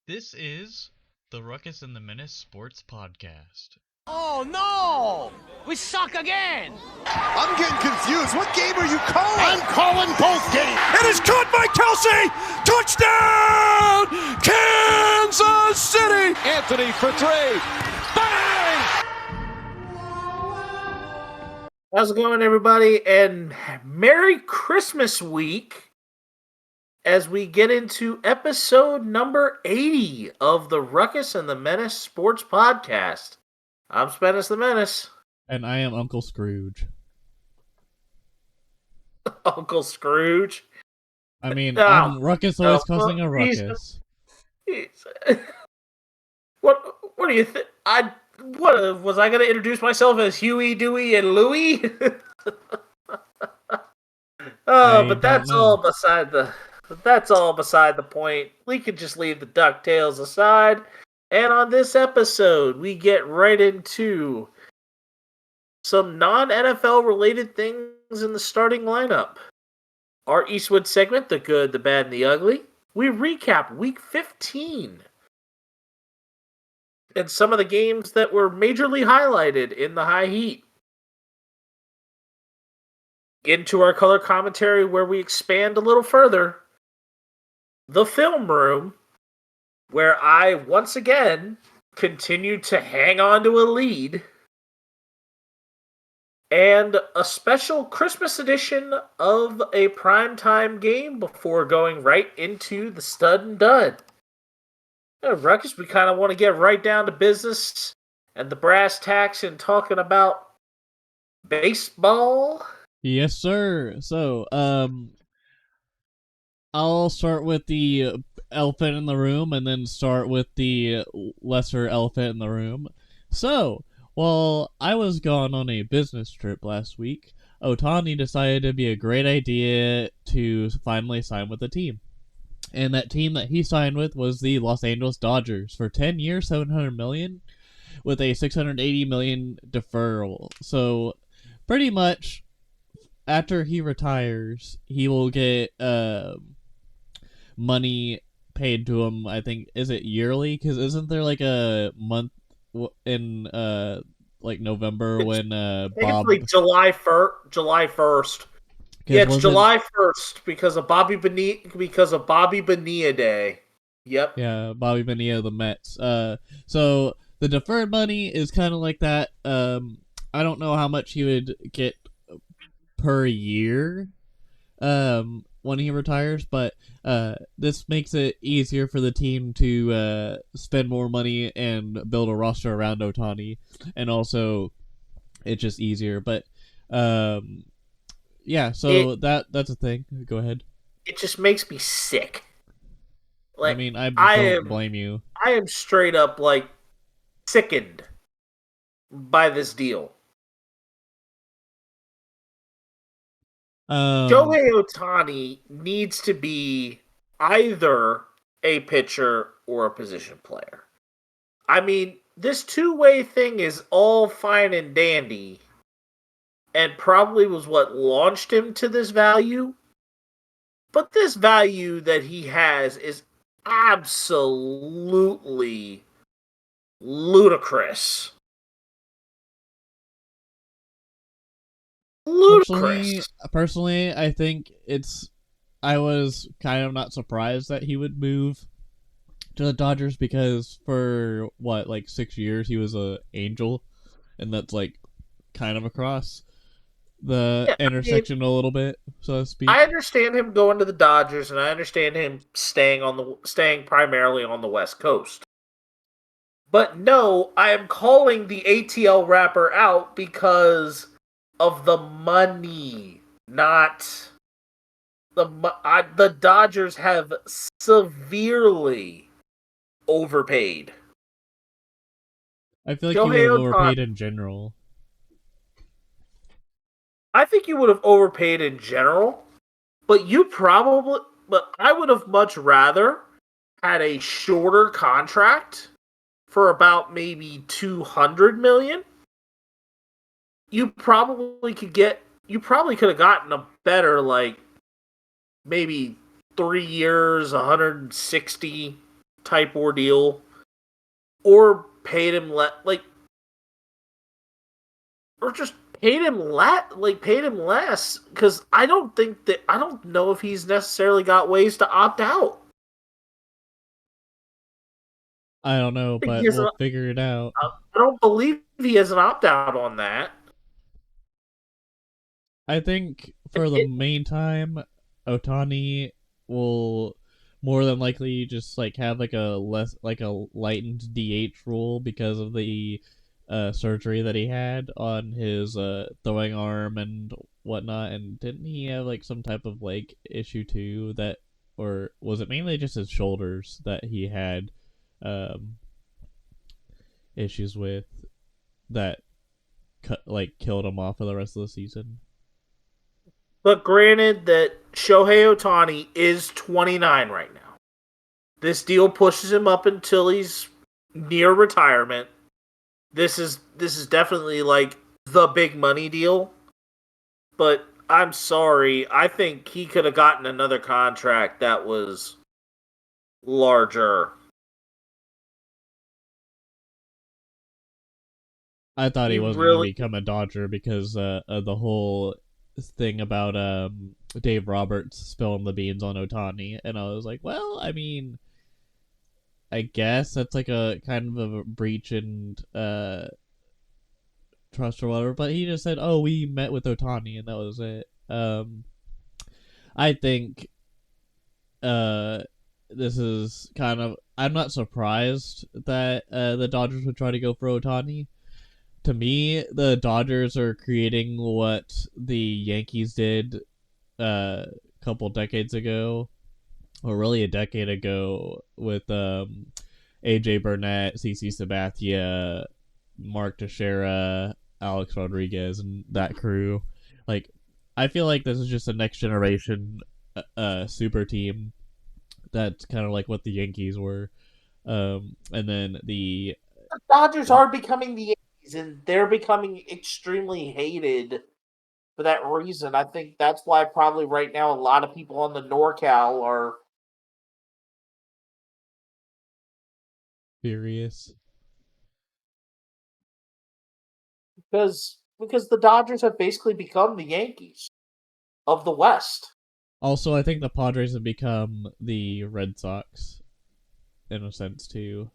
This is the Ruckus and the Menace Sports Podcast. Oh no! We suck again! I'm getting confused. What game are you calling? I'm calling both games. It is caught by Kelsey! Touchdown! Kansas City! Anthony for three. Bang! How's it going, everybody? And Merry Christmas week as we get into episode number 80 of the Ruckus and the Menace Sports Podcast. I'm Spenace the Menace. And I am Uncle Scrooge. Uncle Scrooge? I mean, I'm Ruckus always causing a ruckus. What do you think? What was I going to introduce myself as Huey, Dewey, and Louie? But that's all beside the point. We could just leave the DuckTales aside. And on this episode, we get right into some non-NFL related things in the starting lineup. Our Eastwood segment, The Good, the Bad, and the Ugly. We recap Week 15. And some of the games that were majorly highlighted in the high heat. Into our color commentary where we expand a little further. The Film Room, where I, once again, continue to hang on to a lead. And a special Christmas edition of a primetime game before going right into the stud and dud. Ruckus, we kind of want to get right down to business and the brass tacks and talking about baseball. Yes, sir. So, I'll start with the elephant in the room and then start with the lesser elephant in the room. So, while I was gone on a business trip last week, Ohtani decided it'd be a great idea to finally sign with the team. And that team that he signed with was the Los Angeles Dodgers for 10 years, $700 million, with a $680 million deferral. So, pretty much, after he retires, he will get money paid to him. I think, is it yearly? Because isn't there like a month in like November when Bob? It's like July 1st. Yeah, it's July 1st because of Bobby Bonilla Day. Yep. Yeah, Bobby Bonilla of the Mets. So the deferred money is kind of like that. I don't know how much he would get per year when he retires, but this makes it easier for the team to spend more money and build a roster around Ohtani, and also it's just easier. But yeah, so that's a thing. Go ahead. It just makes me sick. Like, I mean, I don't blame you. I am straight up like sickened by this deal. Shohei Ohtani needs to be either a pitcher or a position player. I mean, this two-way thing is all fine and dandy, and probably was what launched him to this value. But this value that he has is absolutely ludicrous. Ludicrous. Personally, I think I was kind of not surprised that he would move to the Dodgers because for, 6 years he was an Angel, and that's, kind of across the intersection a little bit, so to speak. I understand him going to the Dodgers, and I understand him staying primarily on the West Coast. But no, I am calling the ATL wrapper out because of the money, not the Dodgers have severely overpaid. I feel like you would have overpaid in general. I think you would have overpaid in general, but I would have much rather had a shorter contract for about maybe $200 million. You probably could have gotten a better, maybe 3 years, 160 type ordeal, or paid him or just paid him less, because I don't know if he's necessarily got ways to opt out. I don't know, but we'll figure it out. I don't believe he has an opt out on that. I think for the meantime, Otani will more than likely just like have like a lightened DH rule because of the surgery that he had on his throwing arm and whatnot. And didn't he have like some type of leg issue too? That, or was it mainly just his shoulders that he had issues with that killed him off for the rest of the season? But granted that Shohei Ohtani is 29 right now. This deal pushes him up until he's near retirement. This is definitely like the big money deal. But I'm sorry, I think he could have gotten another contract that was larger. I thought he wasn't going to become a Dodger because of the whole thing about Dave Roberts spilling the beans on Ohtani, and I was like, well, I mean, I guess that's like a kind of a breach and trust or whatever. But he just said, "Oh, we met with Ohtani," and that was it. I think this is kind of. I'm not surprised that the Dodgers would try to go for Ohtani. To me, the Dodgers are creating what the Yankees did a couple decades ago, or really a decade ago, with AJ Burnett, CC Sabathia, Mark Teixeira, Alex Rodriguez, and that crew. Like, I feel like this is just a next generation super team that's kind of like what the Yankees were. And then the Dodgers are becoming the Yankees, and they're becoming extremely hated for that reason. I think that's why probably right now a lot of people on the NorCal are furious. Because the Dodgers have basically become the Yankees of the West. Also, I think the Padres have become the Red Sox in a sense too.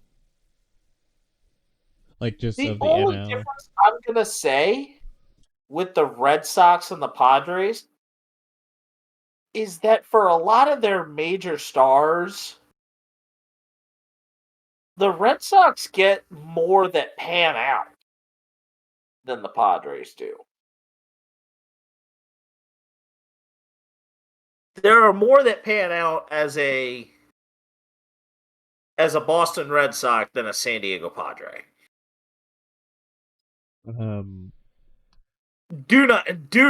Like just The of the only NL. difference I'm gonna say with the Red Sox and the Padres is that for a lot of their major stars, the Red Sox get more that pan out than the Padres do. There are more that pan out as a Boston Red Sox than a San Diego Padre. Do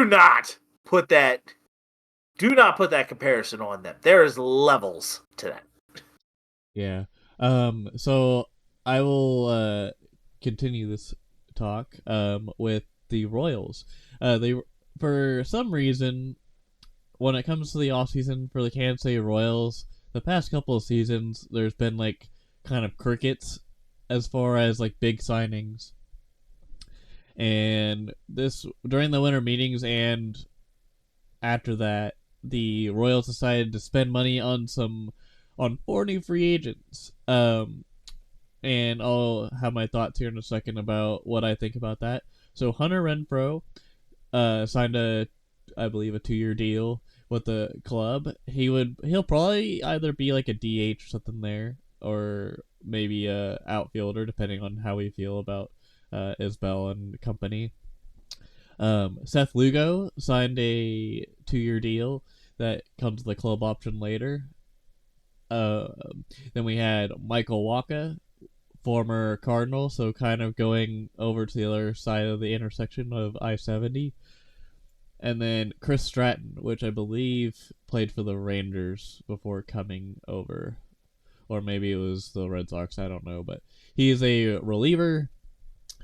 not put that comparison on them. There is levels to that. Yeah. So I will continue this talk with the Royals. They, for some reason, when it comes to the off season for the Kansas City Royals, the past couple of seasons there's been like kind of crickets as far as like big signings. And this during the winter meetings and after that, the Royals decided to spend money on 4 new free agents. And I'll have my thoughts here in a second about what I think about that. So Hunter Renfroe signed I believe a 2-year deal with the club. He'll probably either be like a DH or something there, or maybe a outfielder depending on how we feel about Isbell and company. Seth Lugo signed a 2-year deal that comes with a club option later. Then we had Michael Wacha, former Cardinal, so kind of going over to the other side of the intersection of I-70. And then Chris Stratton, which I believe played for the Rangers before coming over. Or maybe it was the Red Sox, I don't know. But he is a reliever.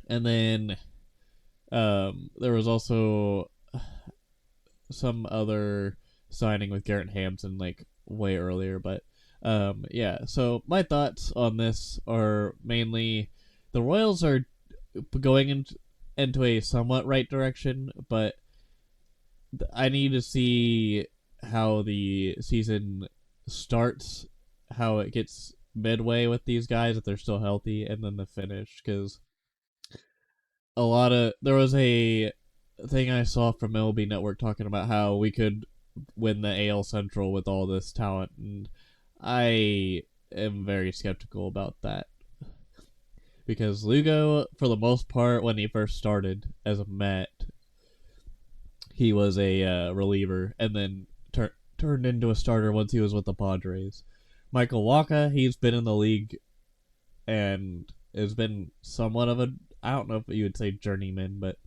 And then there was also some other signing with Garrett Hampson, like way earlier. But Yeah, so my thoughts on this are mainly the Royals are going into a somewhat right direction, but I need to see how the season starts, how it gets midway with these guys if they're still healthy, and then the finish. Because there was a thing I saw from MLB Network talking about how we could win the AL Central with all this talent, and I am very skeptical about that. Because Lugo, for the most part, when he first started as a Met, he was a reliever, and then turned into a starter once he was with the Padres. Michael Wacha, he's been in the league and has been somewhat of a, I don't know if you would say journeyman, but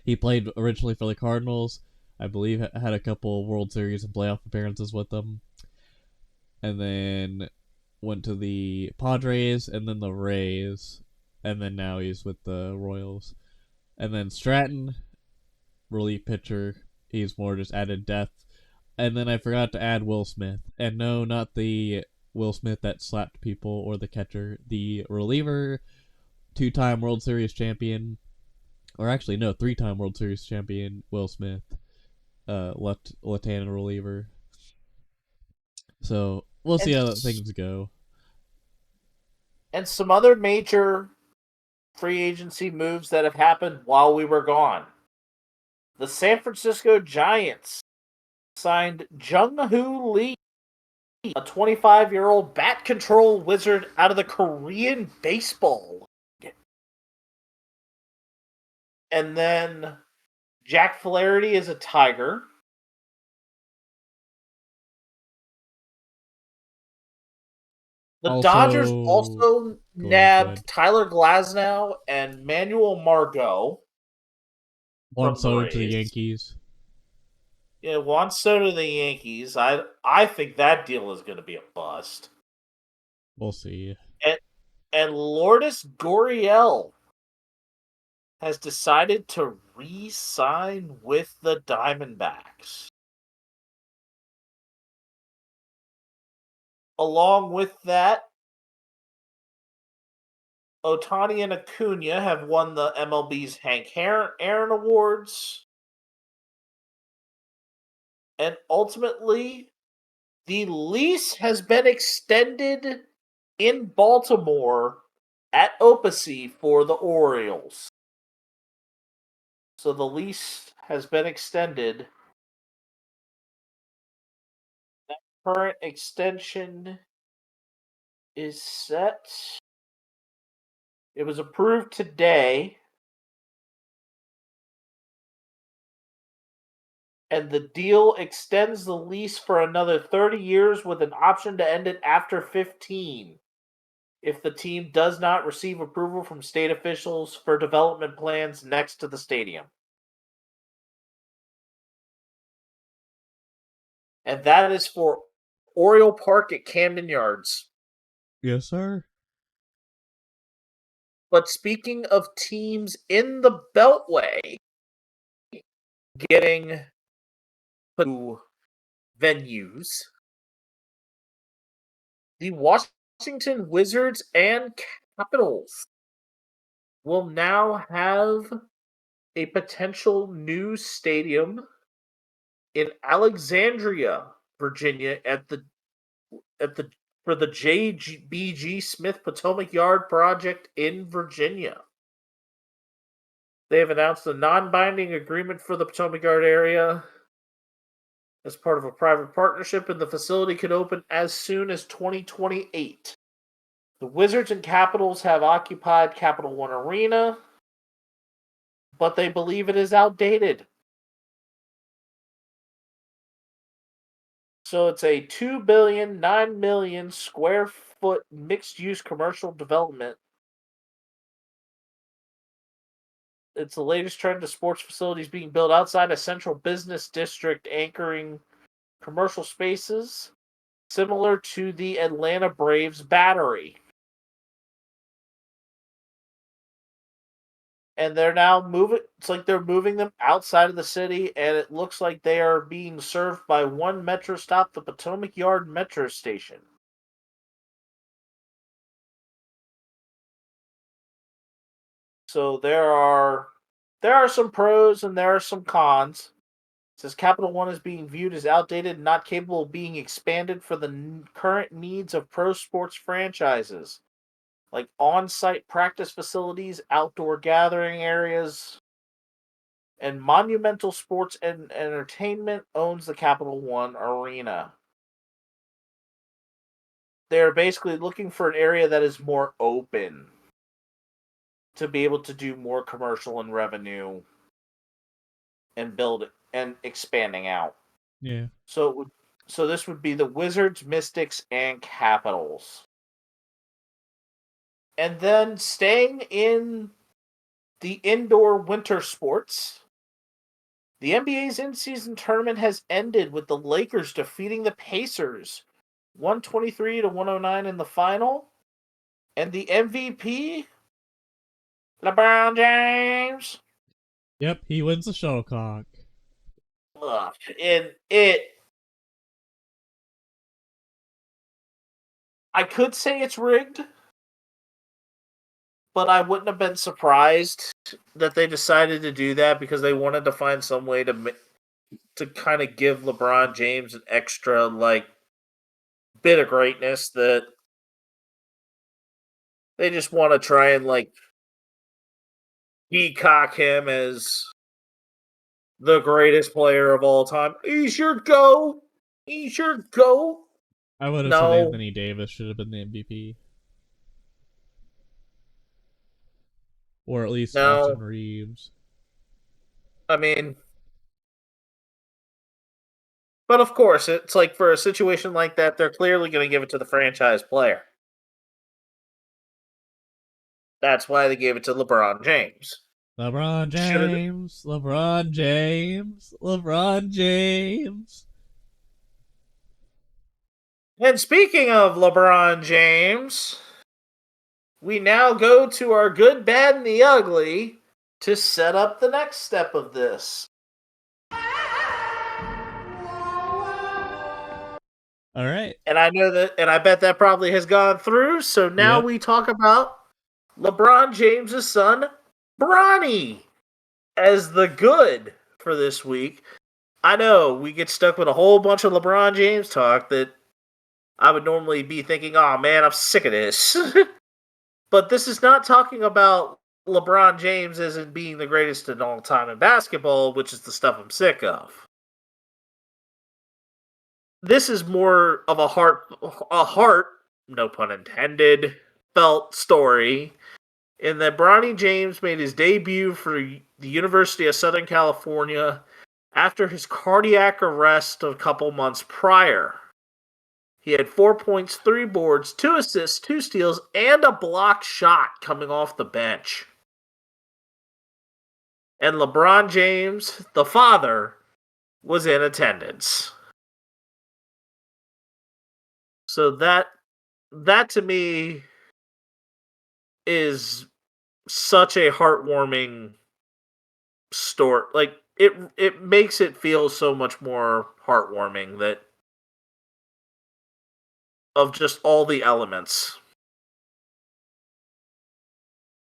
he played originally for the Cardinals. I believe had a couple World Series and playoff appearances with them, and then went to the Padres and then the Rays, and then now he's with the Royals. And then Stratton, relief pitcher, he's more just added depth. And then I forgot to add Will Smith. And no, not the Will Smith that slapped people or the catcher. The reliever, 2-time World Series champion, or actually, no, 3-time World Series champion, Will Smith, left-handed reliever. So we'll see how things go. And some other major free agency moves that have happened while we were gone. The San Francisco Giants signed Jung-Hoo Lee, a 25-year-old bat control wizard out of the Korean baseball. And then Jack Flaherty is a Tiger. The Dodgers also nabbed Tyler Glasnow and Manuel Margot. Juan Soto to the Yankees. Yeah, Juan Soto to the Yankees. I think that deal is going to be a bust. We'll see. And Lourdes Gurriel has decided to re-sign with the Diamondbacks. Along with that, Ohtani and Acuna have won the MLB's Hank Aaron Awards. And ultimately, the lease has been extended in Baltimore at Opusy for the Orioles. So the lease has been extended. That current extension is set. It was approved today. And the deal extends the lease for another 30 years with an option to end it after 15 if the team does not receive approval from state officials for development plans next to the stadium. And that is for Oriole Park at Camden Yards. Yes, sir. But speaking of teams in the Beltway getting to venues, the Washington Wizards and Capitals will now have a potential new stadium in Alexandria, Virginia, for the JBG Smith Potomac Yard project in Virginia. They have announced a non-binding agreement for the Potomac Yard area as part of a private partnership, and the facility could open as soon as 2028. The Wizards and Capitals have occupied Capital One Arena, but they believe it is outdated. So it's a 2 billion, 9 million square foot mixed-use commercial development. It's the latest trend to sports facilities being built outside a central business district, anchoring commercial spaces similar to the Atlanta Braves Battery. And they're now moving them outside of the city, and it looks like they are being served by one metro stop, the Potomac Yard Metro Station. So there are some pros and there are some cons. It says Capital One is being viewed as outdated and not capable of being expanded for the current needs of pro sports franchises, like on-site practice facilities, outdoor gathering areas, and Monumental Sports and Entertainment owns the Capital One Arena. They're basically looking for an area that is more open to be able to do more commercial and revenue and build it and expanding out. Yeah. So this would be the Wizards, Mystics, and Capitals. And then staying in the indoor winter sports, the NBA's in-season tournament has ended with the Lakers defeating the Pacers 123-109 in the final. And the MVP, LeBron James. Yep, he wins the shuttlecock. Ugh, I could say it's rigged, but I wouldn't have been surprised that they decided to do that because they wanted to find some way to kind of give LeBron James an extra bit of greatness that they just want to try and peacock him as the greatest player of all time. He's your GOAT. He's your GOAT. I would have said Anthony Davis should have been the MVP. Or at least Austin Reeves. I mean, but of course, it's like for a situation like that, they're clearly going to give it to the franchise player. That's why they gave it to LeBron James. LeBron James, LeBron James, LeBron James. And speaking of LeBron James, we now go to our good, bad, and the ugly to set up the next step of this. All right. And I know that, and I bet that probably has gone through. So now we talk about LeBron James's son, Bronny, as the good for this week. I know we get stuck with a whole bunch of LeBron James talk that I would normally be thinking, oh man, I'm sick of this. But this is not talking about LeBron James as in being the greatest in all time in basketball, which is the stuff I'm sick of. This is more of a heart, no pun intended, felt story in that Bronny James made his debut for the University of Southern California after his cardiac arrest a couple months prior. He had 4 points, 3 boards, 2 assists, 2 steals, and a blocked shot coming off the bench. And LeBron James, the father, was in attendance. So that to me is such a heartwarming story. Like it makes it feel so much more heartwarming that of just all the elements.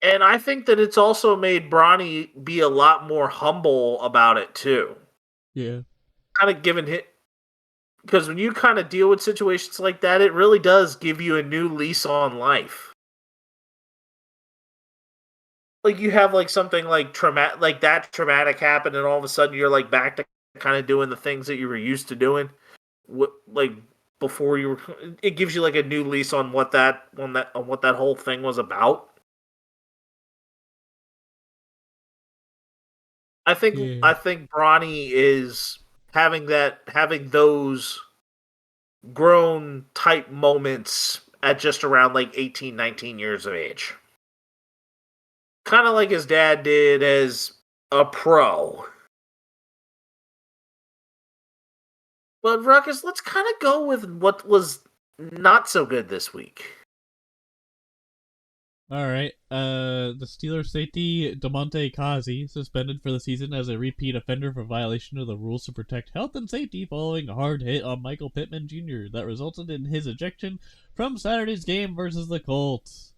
And I think that it's also made Bronny be a lot more humble about it too. Yeah. Kind of given it, because when you kind of deal with situations like that, it really does give you a new lease on life. Like you have something traumatic happen, and all of a sudden you're back to kind of doing the things that you were used to doing. Before you were, it gives you a new lease on what that whole thing was about. I think Bronny is having those grown type moments at just around 18, 19 years of age. Kind of like his dad did as a pro. But Ruckus, let's kind of go with what was not so good this week. All right. The Steelers safety DeMonte Kazi suspended for the season as a repeat offender for violation of the rules to protect health and safety following a hard hit on Michael Pittman Jr. that resulted in his ejection from Saturday's game versus the Colts.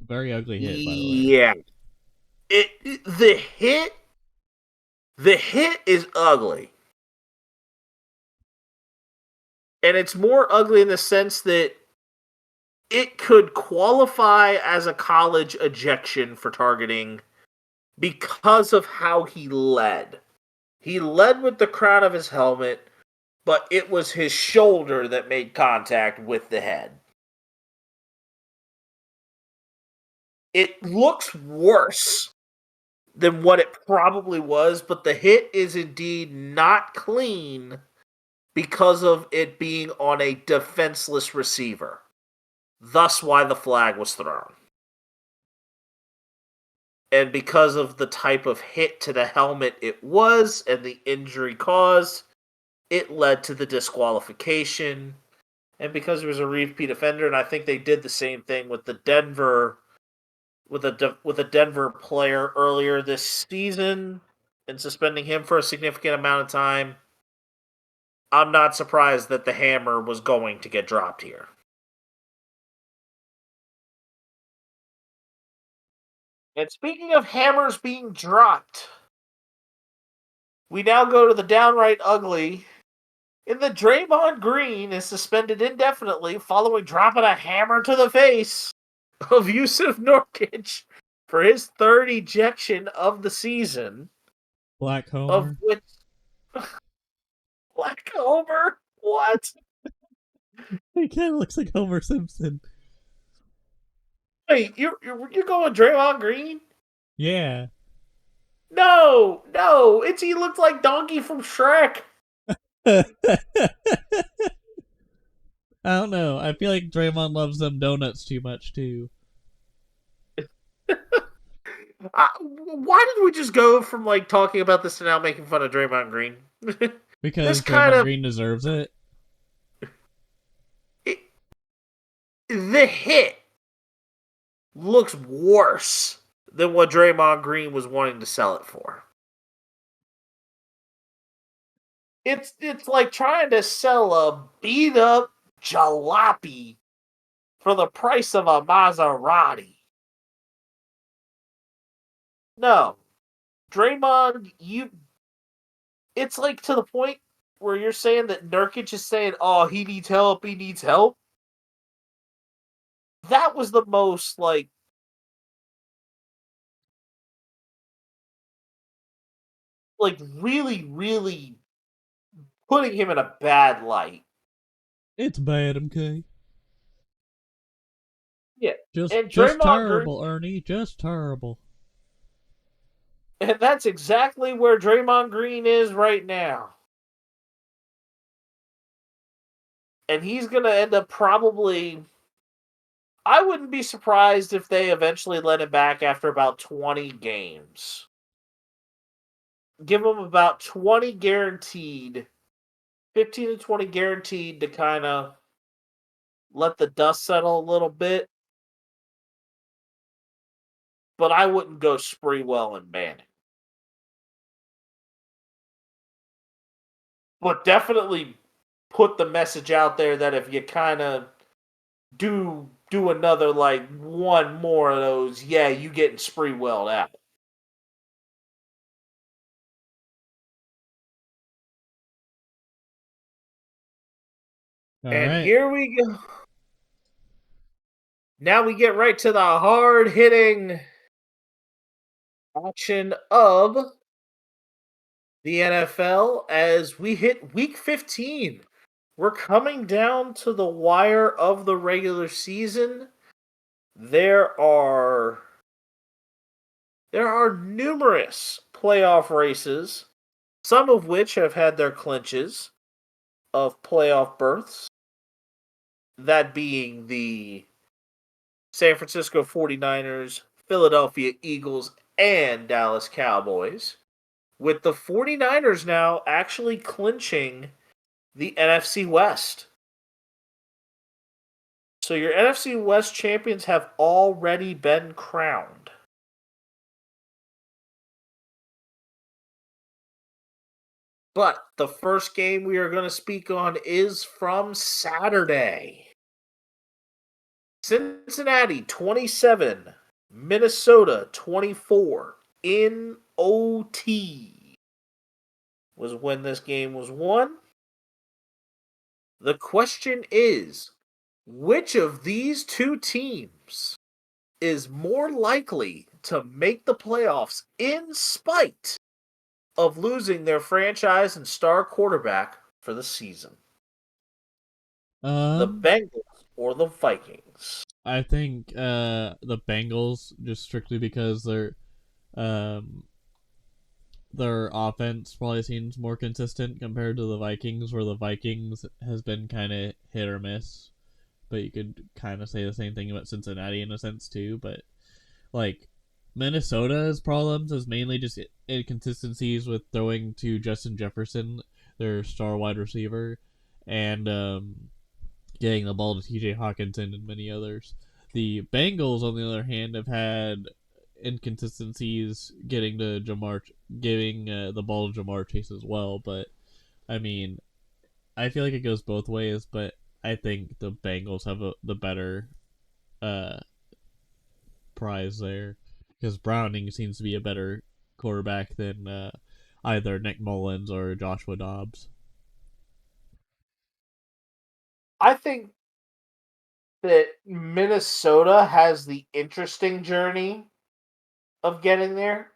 Very ugly hit, by the way. Yeah. The hit is ugly. And it's more ugly in the sense that it could qualify as a college ejection for targeting because of how he led. He led with the crown of his helmet, but it was his shoulder that made contact with the head. It looks worse than what it probably was, but the hit is indeed not clean because of it being on a defenseless receiver. Thus why the flag was thrown. And because of the type of hit to the helmet it was and the injury caused, it led to the disqualification. And because it was a repeat offender, and I think they did the same thing with the Denver with a Denver player earlier this season and suspending him for a significant amount of time, I'm not surprised that the hammer was going to get dropped here. And speaking of hammers being dropped, we now go to the downright ugly. In the Draymond Green is suspended indefinitely following dropping a hammer to the face of Yusuf Nurkic for his third ejection of the season. Black Homer. Of which Black Homer? What? He kind of looks like Homer Simpson. Wait, you're going Draymond Green? Yeah. No, he looked like Donkey from Shrek. I don't know. I feel like Draymond loves them donuts too much too. Why did we just go from like talking about this to now making fun of Draymond Green? Because Draymond Green deserves it. The hit looks worse than what Draymond Green was wanting to sell it for. It's like trying to sell a beat up jalopy for the price of a Maserati. No. Draymond, it's like to the point where you're saying that Nurkic is saying, oh, he needs help. That was the most, like, really, really putting him in a bad light. It's bad, okay? Yeah. Just Draymond terrible, Ernie. Just terrible. And that's exactly where Draymond Green is right now. And he's going to end up probably... I wouldn't be surprised if they eventually let him back after about 20 games. Give him about 20 guaranteed. 15 to 20 guaranteed to kind of let the dust settle a little bit. But I wouldn't go Sprewell and Manning. But definitely put the message out there that if you kind of do another, like, one more of those, yeah, you getting Sprewelled out. All and right. Here we go. Now we get right to the hard-hitting action of the NFL as we hit Week 15. We're coming down to the wire of the regular season. There are numerous playoff races, some of which have had their clinches of playoff berths. That being the San Francisco 49ers, Philadelphia Eagles, and Dallas Cowboys, with the 49ers now actually clinching the NFC West. So your NFC West champions have already been crowned. But the first game we are going to speak on is from Saturday. Cincinnati 27, Minnesota 24 in OT was when this game was won. The question is, which of these two teams is more likely to make the playoffs in spite of losing their franchise and star quarterback for the season? The Bengals or the Vikings? I think the Bengals, just strictly because um their offense probably seems more consistent compared to the Vikings, where the Vikings has been kind of hit or miss. But you could kind of say the same thing about Cincinnati in a sense too. But like Minnesota's problems is mainly just inconsistencies with throwing to Justin Jefferson, their star wide receiver, and getting the ball to T.J. Hawkinson and many others. The Bengals, on the other hand, have had inconsistencies getting to giving the ball to Jamar Chase as well. But I mean, I feel like it goes both ways. But I think the Bengals have the better uh, prize there because Browning seems to be a better quarterback than either Nick Mullins or Joshua Dobbs. I think that Minnesota has the interesting journey of getting there.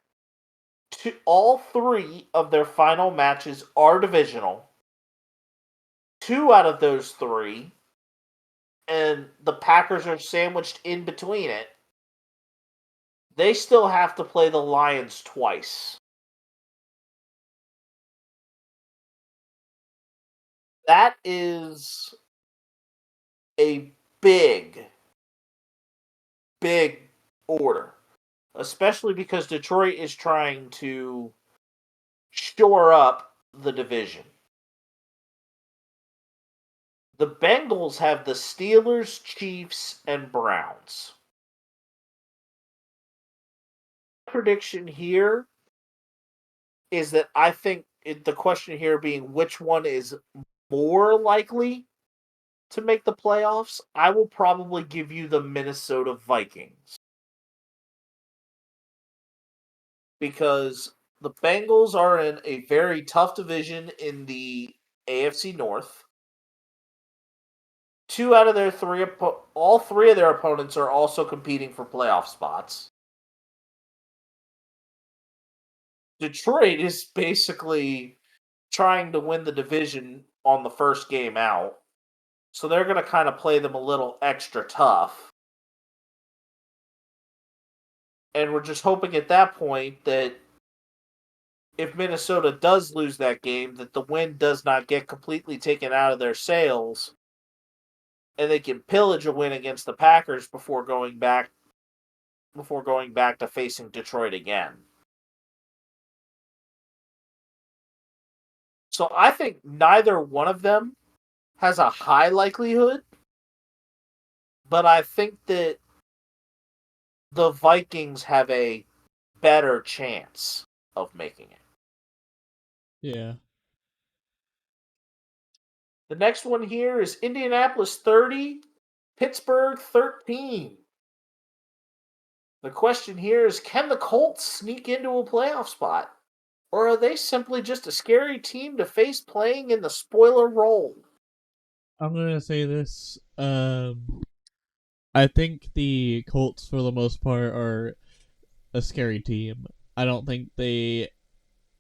All three of their final matches are divisional. Two out of those three, and the Packers are sandwiched in between it. They still have to play the Lions twice. That is a big order, especially because Detroit is trying to shore up the division. The Bengals have the Steelers, Chiefs, and Browns. Prediction here is that I think the question here being which one is more likely to make the playoffs, I will probably give you the Minnesota Vikings. Because the Bengals are in a very tough division in the AFC North. All three of their opponents are also competing for playoff spots. Detroit is basically trying to win the division on the first game out. So they're going to kind of play them a little extra tough. And we're just hoping at that point that if Minnesota does lose that game, that the wind does not get completely taken out of their sails and they can pillage a win against the Packers before going back to facing Detroit again. So I think neither one of them has a high likelihood, but I think that the Vikings have a better chance of making it. Yeah. The next one here is Indianapolis 30, Pittsburgh 13. The question here is, can the Colts sneak into a playoff spot? Or are they simply just a scary team to face playing in the spoiler role? I'm going to say this. I think the Colts, for the most part, are a scary team. I don't think they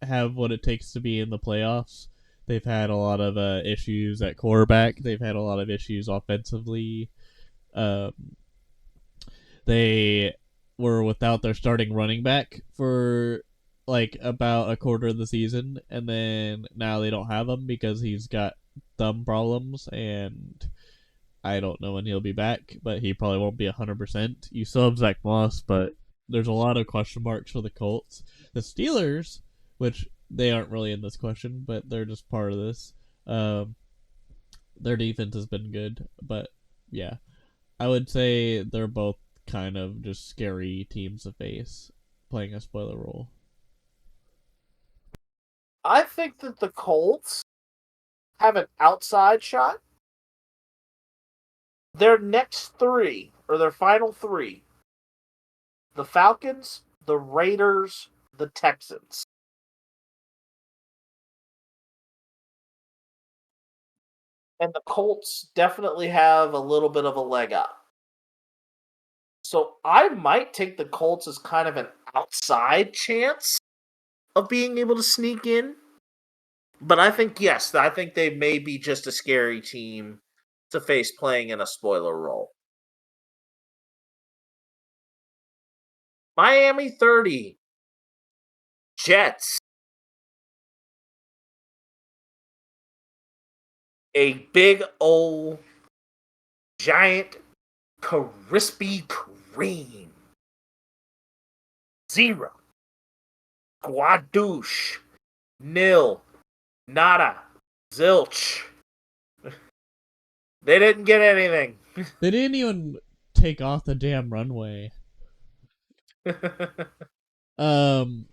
have what it takes to be in the playoffs. They've had a lot of issues at quarterback. They've had a lot of issues offensively. Um, they were without their starting running back for like about a quarter of the season, and then now they don't have him because he's got thumb problems, and I don't know when he'll be back, but he probably won't be 100%. You still have Zach Moss, but there's a lot of question marks for the Colts. The Steelers, which they aren't really in this question, but they're just part of this. Their defense has been good, but yeah, I would say they're both kind of just scary teams to face playing a spoiler role. I think that the Colts have an outside shot. Their next three, or their final three, the Falcons, the Raiders, the Texans. And the Colts definitely have a little bit of a leg up. So I might take the Colts as kind of an outside chance of being able to sneak in. But I think, yes, I think they may be just a scary team to face playing in a spoiler role. Miami 30. Jets. A big old giant Krispy Kreme. 0. Squadouche. Nil. Nada. Zilch. They didn't get anything. They didn't even take off the damn runway. But the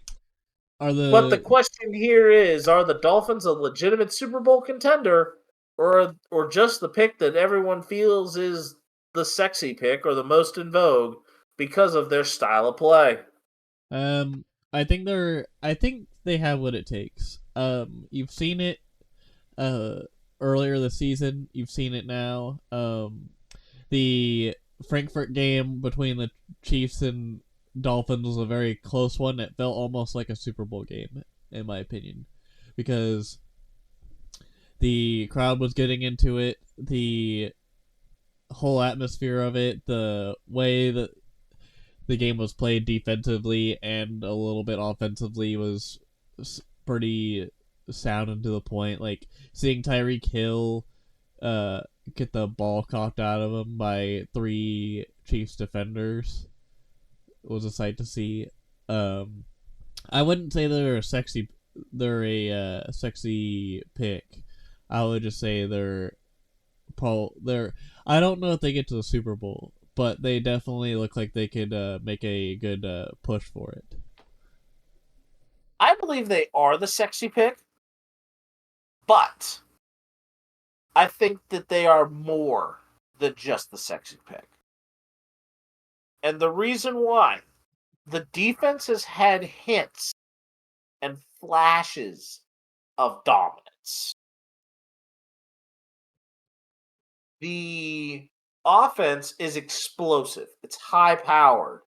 question here is, are the Dolphins a legitimate Super Bowl contender, or just the pick that everyone feels is the sexy pick or the most in vogue because of their style of play? I think they have what it takes. You've seen it earlier this season, you've seen it now. The Frankfurt game between the Chiefs and Dolphins was a very close one. It felt almost like a Super Bowl game, in my opinion, because the crowd was getting into it, the whole atmosphere of it, the way that the game was played defensively and a little bit offensively was pretty sound and to the point. Like seeing Tyreek Hill get the ball cocked out of him by 3 Chiefs defenders was a sight to see. I wouldn't say they're a sexy pick. I would just say they're. I don't know if they get to the Super Bowl, but they definitely look like they could make a good push for it. I believe they are the sexy pick, but I think that they are more than just the sexy pick. And the reason why, the defense has had hints and flashes of dominance. The offense is explosive. It's high-powered.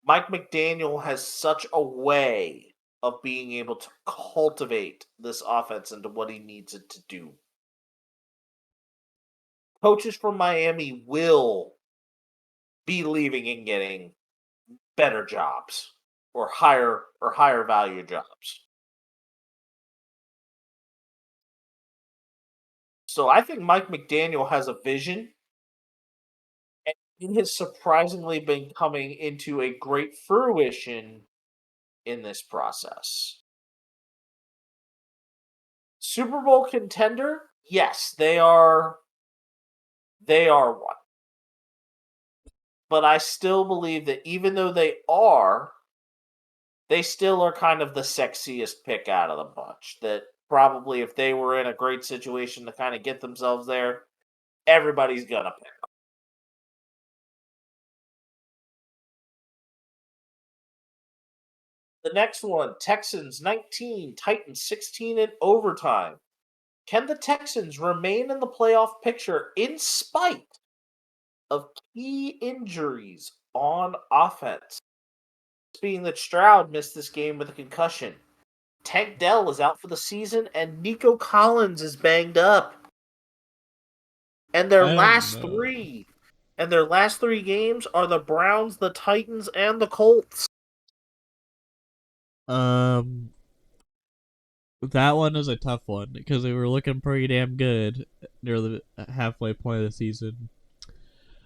Mike McDaniel has such a way of being able to cultivate this offense into what he needs it to do. Coaches from Miami will be leaving and getting better jobs or higher value jobs. So I think Mike McDaniel has a vision, and it has surprisingly been coming into a great fruition in this process. Super Bowl contender? Yes, they are one. But I still believe that even though they still are kind of the sexiest pick out of the bunch. That probably if they were in a great situation to kind of get themselves there, everybody's gonna pick them. The next one, Texans 19, Titans 16 in overtime. Can the Texans remain in the playoff picture in spite of key injuries on offense? Being that Stroud missed this game with a concussion. Tank Dell is out for the season, and Nico Collins is banged up. And their last three games are the Browns, the Titans, and the Colts. That one is a tough one because they were looking pretty damn good near the halfway point of the season.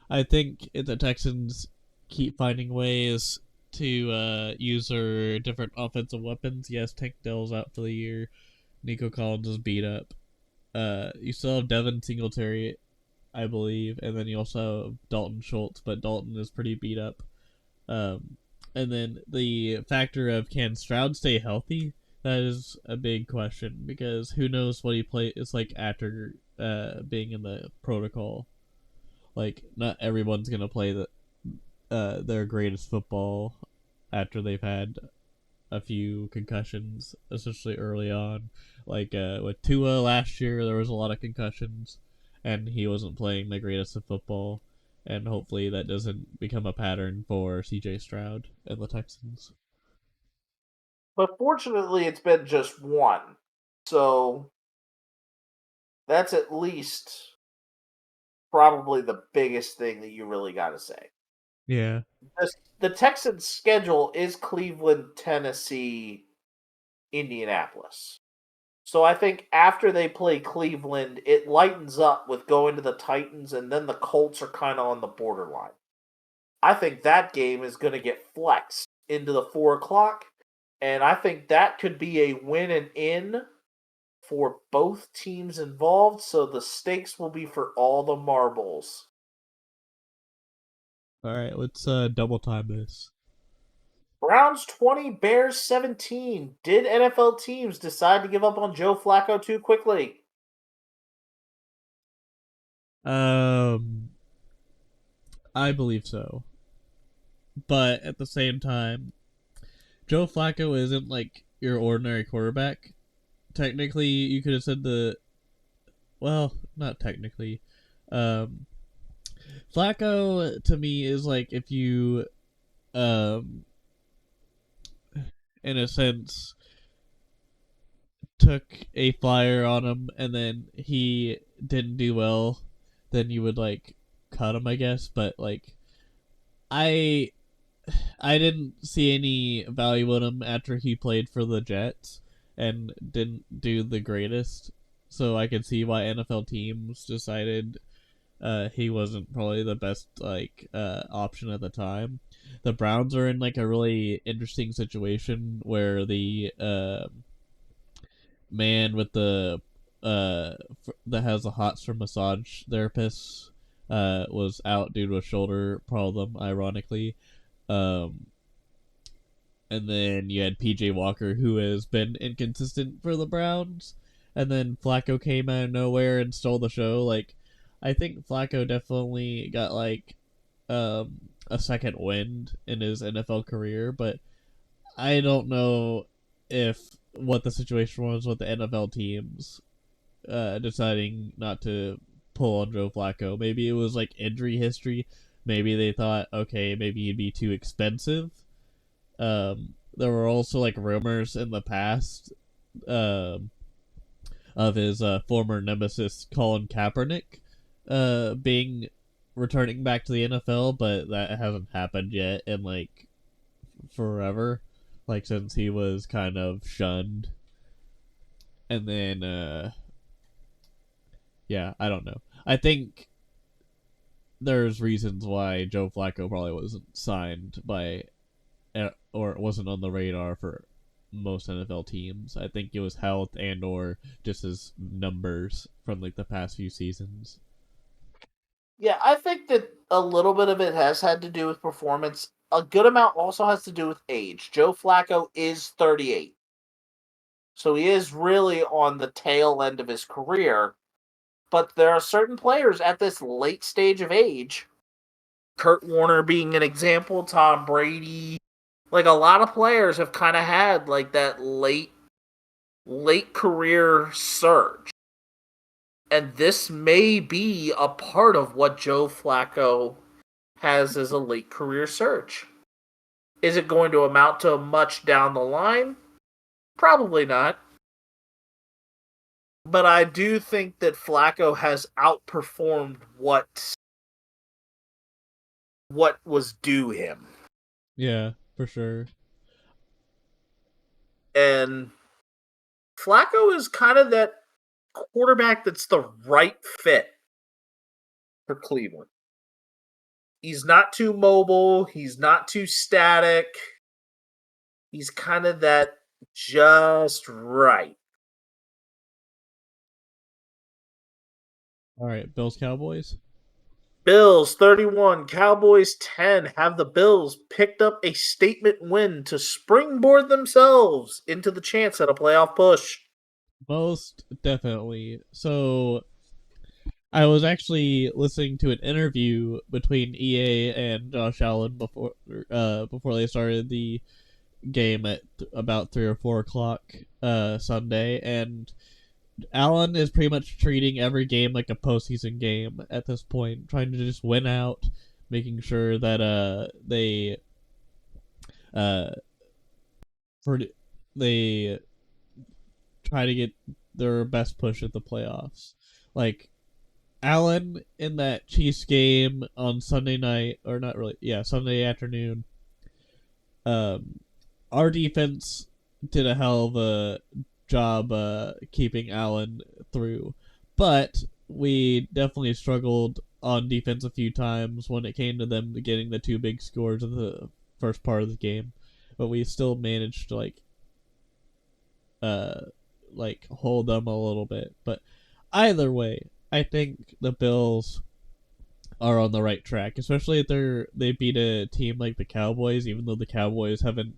I think if the Texans keep finding ways to use their different offensive weapons, yes, Tank Dell's out for the year. Nico Collins is beat up. You still have Devin Singletary, I believe, and then you also have Dalton Schultz, but Dalton is pretty beat up. And then the factor of can Stroud stay healthy? That is a big question because who knows what he is like after being in the protocol. Like, not everyone's gonna play their greatest football after they've had a few concussions, especially early on. Like with Tua last year, there was a lot of concussions, and he wasn't playing the greatest of football. And hopefully that doesn't become a pattern for C.J. Stroud and the Texans. But fortunately, it's been just one. So that's at least probably the biggest thing that you really got to say. Yeah. The Texans' schedule is Cleveland, Tennessee, Indianapolis. So I think after they play Cleveland, it lightens up with going to the Titans, and then the Colts are kind of on the borderline. I think that game is going to get flexed into the 4 o'clock, and I think that could be a win and in for both teams involved, so the stakes will be for all the marbles. All right, let's double time this. Browns 20, Bears 17. Did NFL teams decide to give up on Joe Flacco too quickly? I believe so. But at the same time, Joe Flacco isn't like your ordinary quarterback. Technically, you could have said well, not technically. Flacco to me is like if you in a sense took a flyer on him and then he didn't do well, then you would like cut him, I guess. But like I didn't see any value in him after he played for the Jets and didn't do the greatest. So I could see why NFL teams decided he wasn't probably the best option at the time. The Browns are in like a really interesting situation where the man with the that has a hot for massage therapist was out due to a shoulder problem, ironically. And then you had PJ Walker, who has been inconsistent for the Browns, and then Flacco came out of nowhere and stole the show. Like, I think Flacco definitely got like a second wind in his NFL career, but I don't know if what the situation was with the NFL teams deciding not to pull on Joe Flacco. Maybe it was like injury history. Maybe they thought, okay, maybe he'd be too expensive. There were also like rumors in the past of his former nemesis Colin Kaepernick being returning back to the NFL, but that hasn't happened yet in like forever, like since he was kind of shunned. And then yeah, I don't know. I think there's reasons why Joe Flacco probably wasn't signed by or wasn't on the radar for most NFL teams. I think it was health and or just his numbers from like the past few seasons. Yeah, I think that a little bit of it has had to do with performance. A good amount also has to do with age. Joe Flacco is 38. So he is really on the tail end of his career. But there are certain players at this late stage of age, Kurt Warner being an example, Tom Brady, like a lot of players have kind of had like that late career surge. And this may be a part of what Joe Flacco has as a late career surge. Is it going to amount to much down the line? Probably not. But I do think that Flacco has outperformed what was due him. Yeah, for sure. And Flacco is kind of that quarterback that's the right fit for Cleveland. He's not too mobile. He's not too static. He's kind of that just right. All right, Bills Cowboys. Bills 31, Cowboys 10. Have the Bills picked up a statement win to springboard themselves into the chance at a playoff push? Most definitely. So I was actually listening to an interview between EA and Josh Allen before they started the game at about 3 or 4 o'clock Sunday, and Allen is pretty much treating every game like a postseason game at this point, trying to just win out, making sure that they uh for they try to get their best push at the playoffs. Like Allen in that Chiefs game on Sunday night, or not really, yeah, Sunday afternoon. Our defense did a hell of a job keeping Allen through, but we definitely struggled on defense a few times when it came to them getting the 2 big scores of the first part of the game, but we still managed to hold them a little bit. But either way, I think the Bills are on the right track, especially if they beat a team like the Cowboys, even though the Cowboys haven't,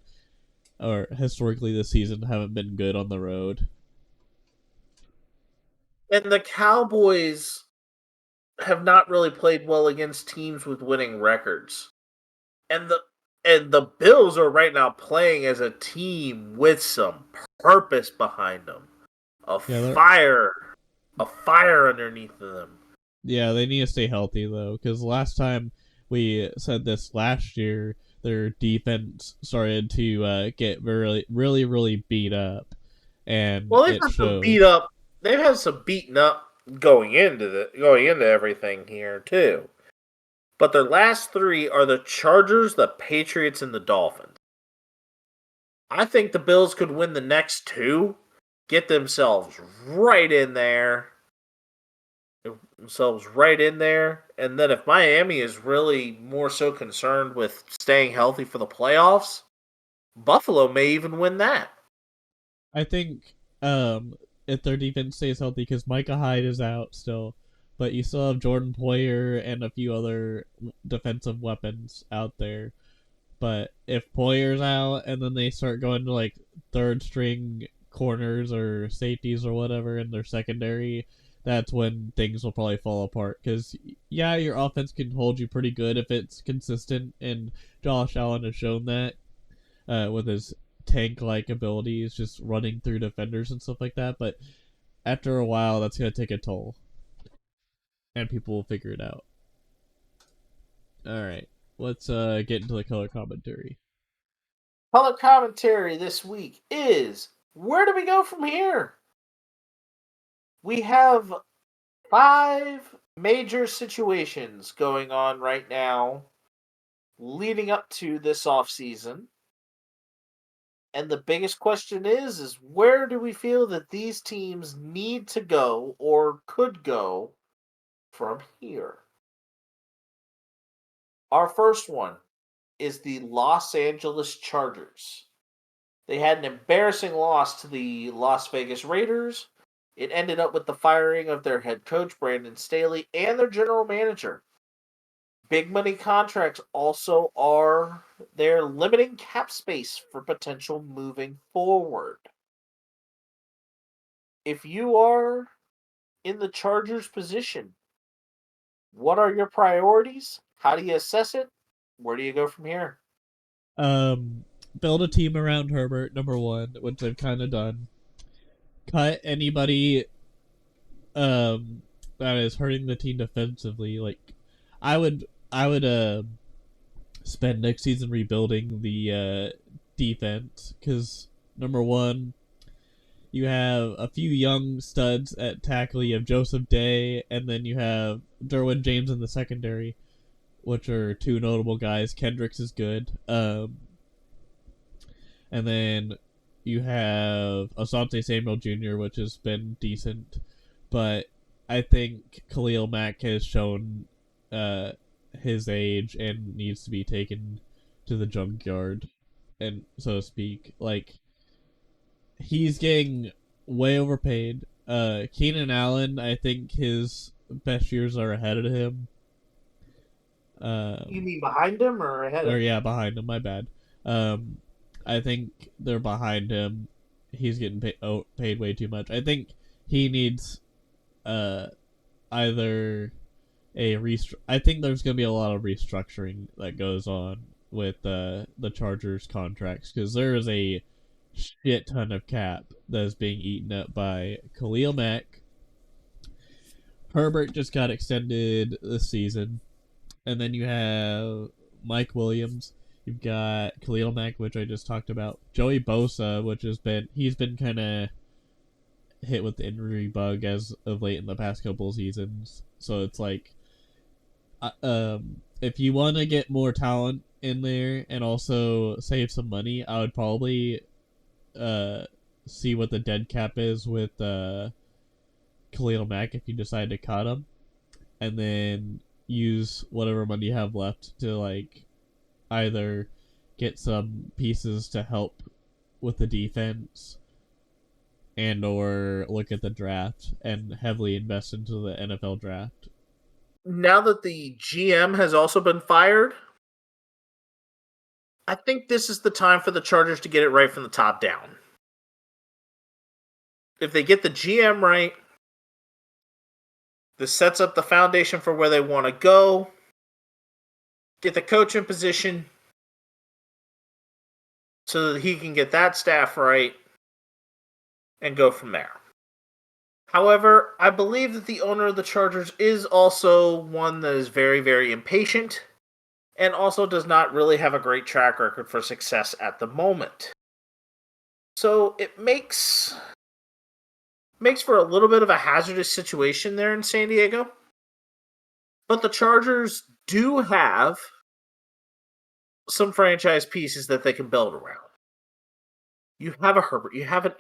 or historically this season, haven't been good on the road. And the Cowboys have not really played well against teams with winning records. And the Bills are right now playing as a team with some purpose behind them. A fire underneath them. Yeah, they need to stay healthy though, because last time we said this last year, their defense started to get really beat up, and they've had some beat up. They've had some beaten up going into everything here too. But their last 3 are the Chargers, the Patriots, and the Dolphins. I think the Bills could win the next 2, get themselves right in there. And then if Miami is really more so concerned with staying healthy for the playoffs, Buffalo may even win that. I think if their defense stays healthy, because Micah Hyde is out still, but you still have Jordan Poyer and a few other defensive weapons out there. But if Poyer's out and then they start going to like third string corners or safeties or whatever in their secondary, that's when things will probably fall apart. Because, yeah, your offense can hold you pretty good if it's consistent, and Josh Allen has shown that with his tank-like abilities, just running through defenders and stuff like that. But after a while, that's going to take a toll, and people will figure it out. Alright, let's get into the color commentary. Color commentary this week is, where do we go from here? We have 5 major situations going on right now leading up to this offseason. And the biggest question is where do we feel that these teams need to go or could go from here? Our first one is the Los Angeles Chargers. They had an embarrassing loss to the Las Vegas Raiders. It ended up with the firing of their head coach, Brandon Staley, and their general manager. Big money contracts also are their limiting cap space for potential moving forward. If you are in the Chargers position, what are your priorities? How do you assess it? Where do you go from here? Build a team around Herbert, number 1, which they've kind of done. Cut anybody that is hurting the team defensively. Like, I would spend next season rebuilding the defense, because number 1, you have a few young studs at tackle. You have Joseph Day, and then you have Derwin James in the secondary, which are 2 notable guys. Kendricks is good. And then you have Asante Samuel Jr., which has been decent. But I think Khalil Mack has shown his age and needs to be taken to the junkyard, and so to speak. Like, he's getting way overpaid. Keenan Allen, I think his best years are ahead of him. You mean behind him or ahead of him? Yeah, behind him, my bad. I think they're behind him. He's getting paid way too much. I think he needs either I think there's going to be a lot of restructuring that goes on with the Chargers contracts, because there is a shit ton of cap that is being eaten up by Khalil Mack. Herbert just got extended this season, and then you have Mike Williams. You've got Khalil Mack, which I just talked about. Joey Bosa, which he's been kind of hit with the injury bug as of late in the past couple of seasons. So it's like, if you want to get more talent in there and also save some money, I would probably see what the dead cap is with Khalil Mack if you decide to cut him, and then use whatever money you have left to like either get some pieces to help with the defense and or look at the draft and heavily invest into the NFL draft. Now that the GM has also been fired, I think this is the time for the Chargers to get it right from the top down. If they get the GM right, this sets up the foundation for where they want to go. Get the coach in position so that he can get that staff right and go from there. However, I believe that the owner of the Chargers is also one that is very, very impatient and also does not really have a great track record for success at the moment. So it makes for a little bit of a hazardous situation there in San Diego. But the Chargers do have some franchise pieces that they can build around. You have a Herbert, you have an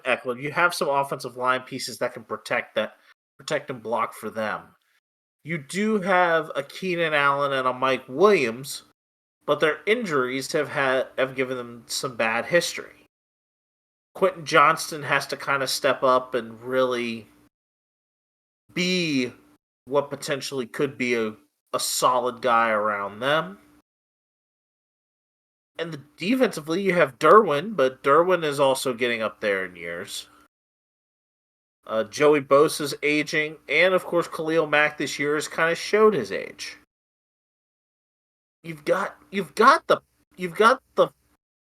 Eckler, you have some offensive line pieces that can protect and block for them. You do have a Keenan Allen and a Mike Williams, but their injuries have given them some bad history. Quentin Johnston has to kind of step up and really be what potentially could be a solid guy around them. And defensively, you have Derwin, but Derwin is also getting up there in years. Joey Bosa's aging, and of course Khalil Mack this year has kind of showed his age. You've got the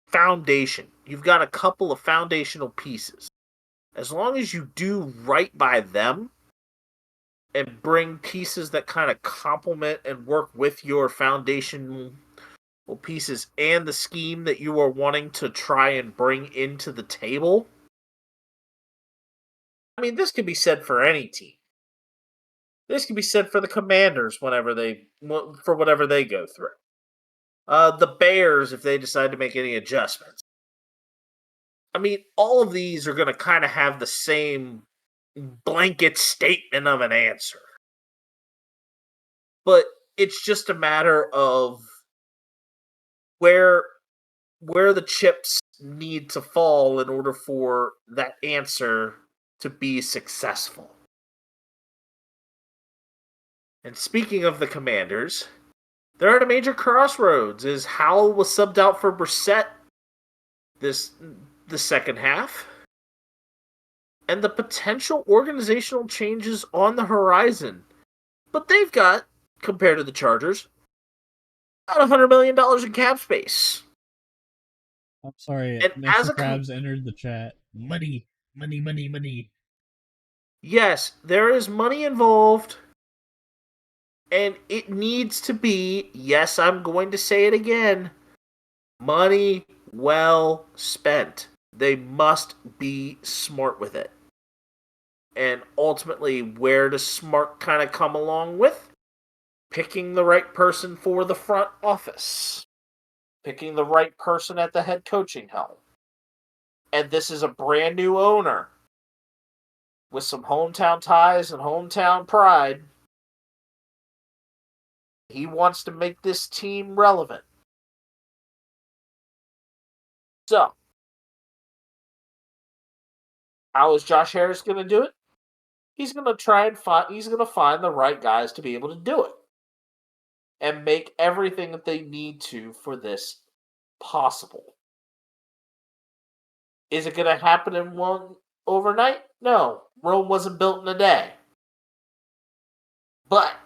foundation. You've got a couple of foundational pieces. As long as you do right by them and bring pieces that kind of complement and work with your foundational pieces and the scheme that you are wanting to try and bring into the table. I mean, this can be said for any team. This can be said for the Commanders for whatever they go through. The Bears, if they decide to make any adjustments. I mean, all of these are going to kind of have the same blanket statement of an answer. But it's just a matter of where the chips need to fall in order for that answer to be successful. And speaking of the Commanders, they're at a major crossroads as Howell was subbed out for Brissett the second half. And the potential organizational changes on the horizon. But they've got, compared to the Chargers, about $100 million in cap space. I'm sorry, and Mr. Krabs entered the chat. Money. Yes, there is money involved. And it needs to be, yes, I'm going to say it again, money well spent. They must be smart with it. And ultimately, where does smart kind of come along with? Picking the right person for the front office. Picking the right person at the head coaching helm. And this is a brand new owner with some hometown ties and hometown pride. He wants to make this team relevant. So, how is Josh Harris going to do it? He's going to find the right guys to be able to do it. And make everything that they need to for this possible. Is it going to happen in one overnight? No. Rome wasn't built in a day. But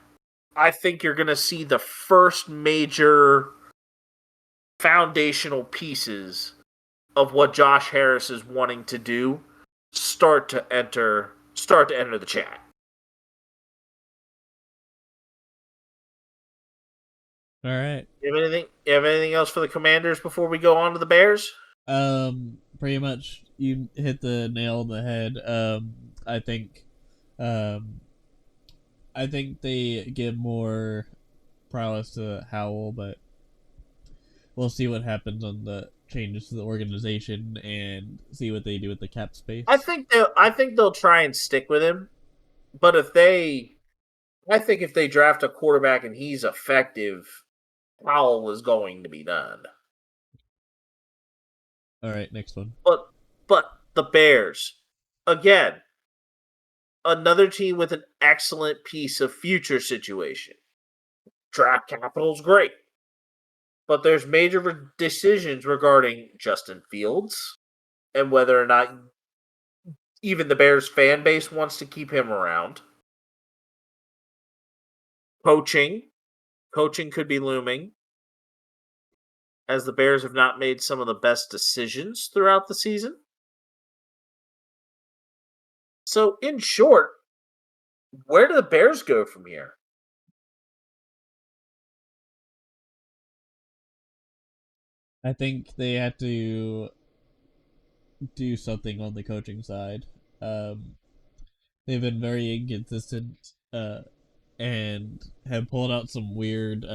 I think you're going to see the first major foundational pieces of what Josh Harris is wanting to do start to enter the chat. All right. You have anything else for the Commanders before we go on to the Bears? Pretty much you hit the nail on the head. I think they give more prowess to Howell, but we'll see what happens on the changes to the organization and see what they do with the cap space. I think they'll try and stick with him, but if they draft a quarterback and he's effective, Howell is going to be done. All right, next one. But the Bears, again, another team with an excellent piece of future situation. Draft capital's great. But there's major decisions regarding Justin Fields and whether or not even the Bears fan base wants to keep him around. Coaching could be looming, as the Bears have not made some of the best decisions throughout the season. So, in short, where do the Bears go from here? I think they have to do something on the coaching side. They've been very inconsistent and have pulled out some weird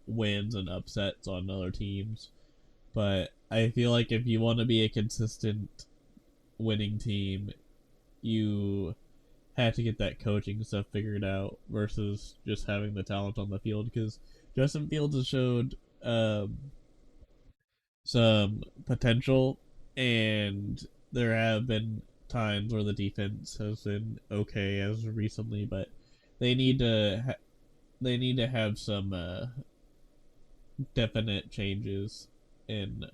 wins and upsets on other teams. But I feel like if you want to be a consistent winning team, you have to get that coaching stuff figured out versus just having the talent on the field, because Justin Fields has showed some potential, and there have been times where the defense has been okay as recently, but they need to have some definite changes in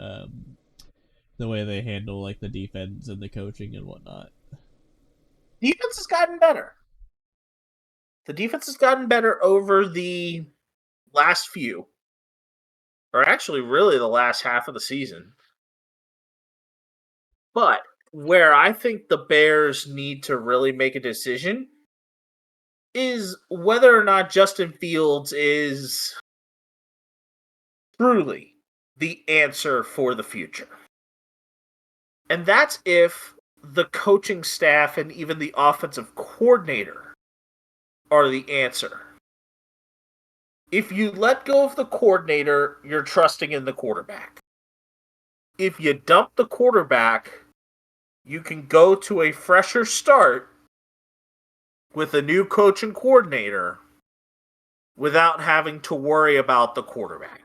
the way they handle like the defense and the coaching and whatnot. Defense has gotten better. The defense has gotten better over the last few, or actually really the last half of the season. But where I think the Bears need to really make a decision is whether or not Justin Fields is truly the answer for the future. And that's if the coaching staff and even the offensive coordinator are the answer. If you let go of the coordinator, you're trusting in the quarterback. If you dump the quarterback, you can go to a fresher start with a new coach and coordinator without having to worry about the quarterback.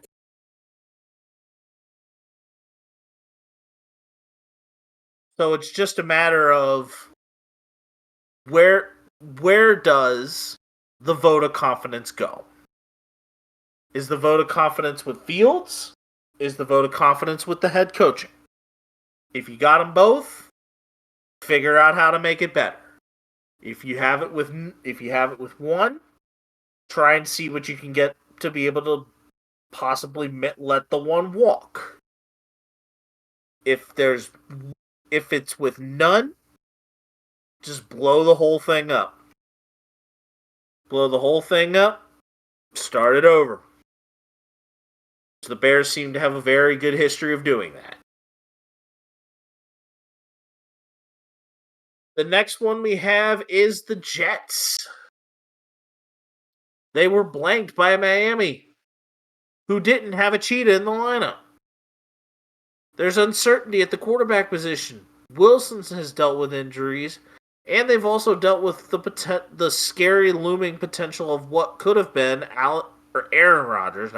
So it's just a matter of where does the vote of confidence go? Is the vote of confidence with Fields? Is the vote of confidence with the head coaching? If you got them both, figure out how to make it better. If you have it with one, try and see what you can get to be able to possibly let the one walk. If it's with none, just blow the whole thing up. Blow the whole thing up, start it over. So the Bears seem to have a very good history of doing that. The next one we have is the Jets. They were blanked by Miami, who didn't have a cheetah in the lineup. There's uncertainty at the position. Wilson has dealt with injuries, and they've also dealt with the scary looming potential of what could have been Aaron Rodgers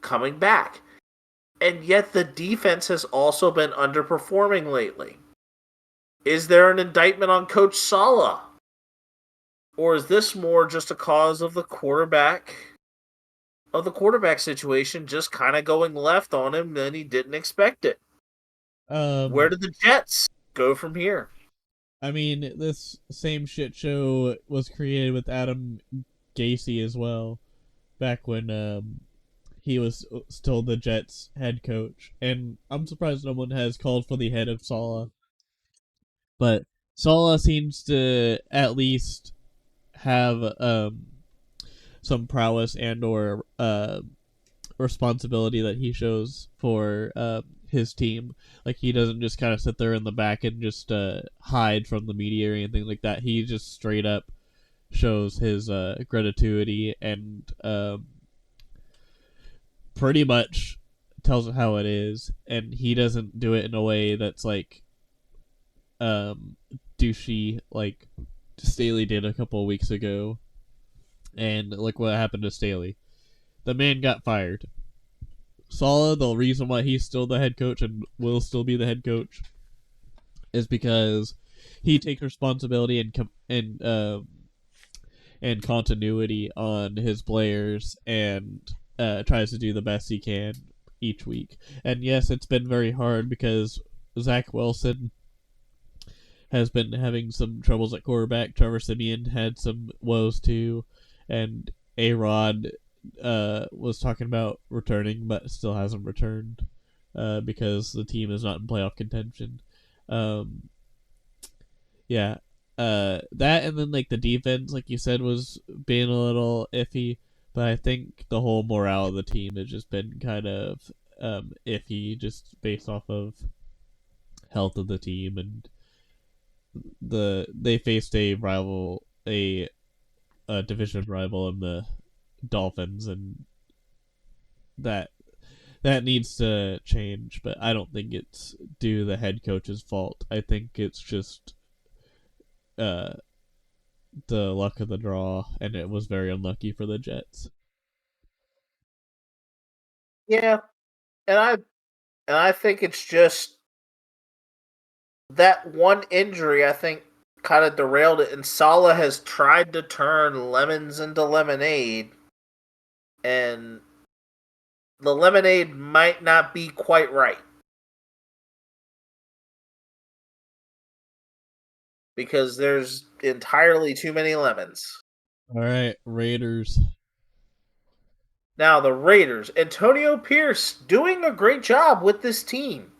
coming back. And yet the defense has also been underperforming lately. Is there an indictment on Coach Saleh? Or is this more just a cause of the quarterback situation just kind of going left on him and he didn't expect it? Where did the Jets go from here? I mean, this same shit show was created with Adam Gacy as well, back when he was still the Jets head coach. And I'm surprised no one has called for the head of Saleh. But Saleh seems to at least have some prowess and or responsibility that he shows for his team. Like, he doesn't just kind of sit there in the back and just hide from the media or anything like that. He just straight up shows his gratitude and pretty much tells it how it is, and he doesn't do it in a way that's like douchey like Staley did a couple of weeks ago. And look what happened to Staley. The man got fired. Saleh, the reason why he's still the head coach and will still be the head coach is because he takes responsibility and continuity on his players and tries to do the best he can each week. And yes, it's been very hard because Zach Wilson has been having some troubles at quarterback. Trevor Siemian had some woes too, and A-Rod was talking about returning, but still hasn't returned because the team is not in playoff contention. Yeah, that and then like the defense, like you said, was being a little iffy. But I think the whole morale of the team has just been kind of iffy, just based off of health of the team, and they faced a division rival in the Dolphins, and that needs to change. But I don't think it's due to the head coach's fault. I think it's just the luck of the draw, and it was very unlucky for the Jets. Yeah, and I think it's just that one injury, I think, kind of derailed it. And Saleh has tried to turn lemons into lemonade, and the lemonade might not be quite right. Because there's entirely too many lemons. All right, Raiders. Now, the Raiders. Antonio Pierce doing a great job with this team.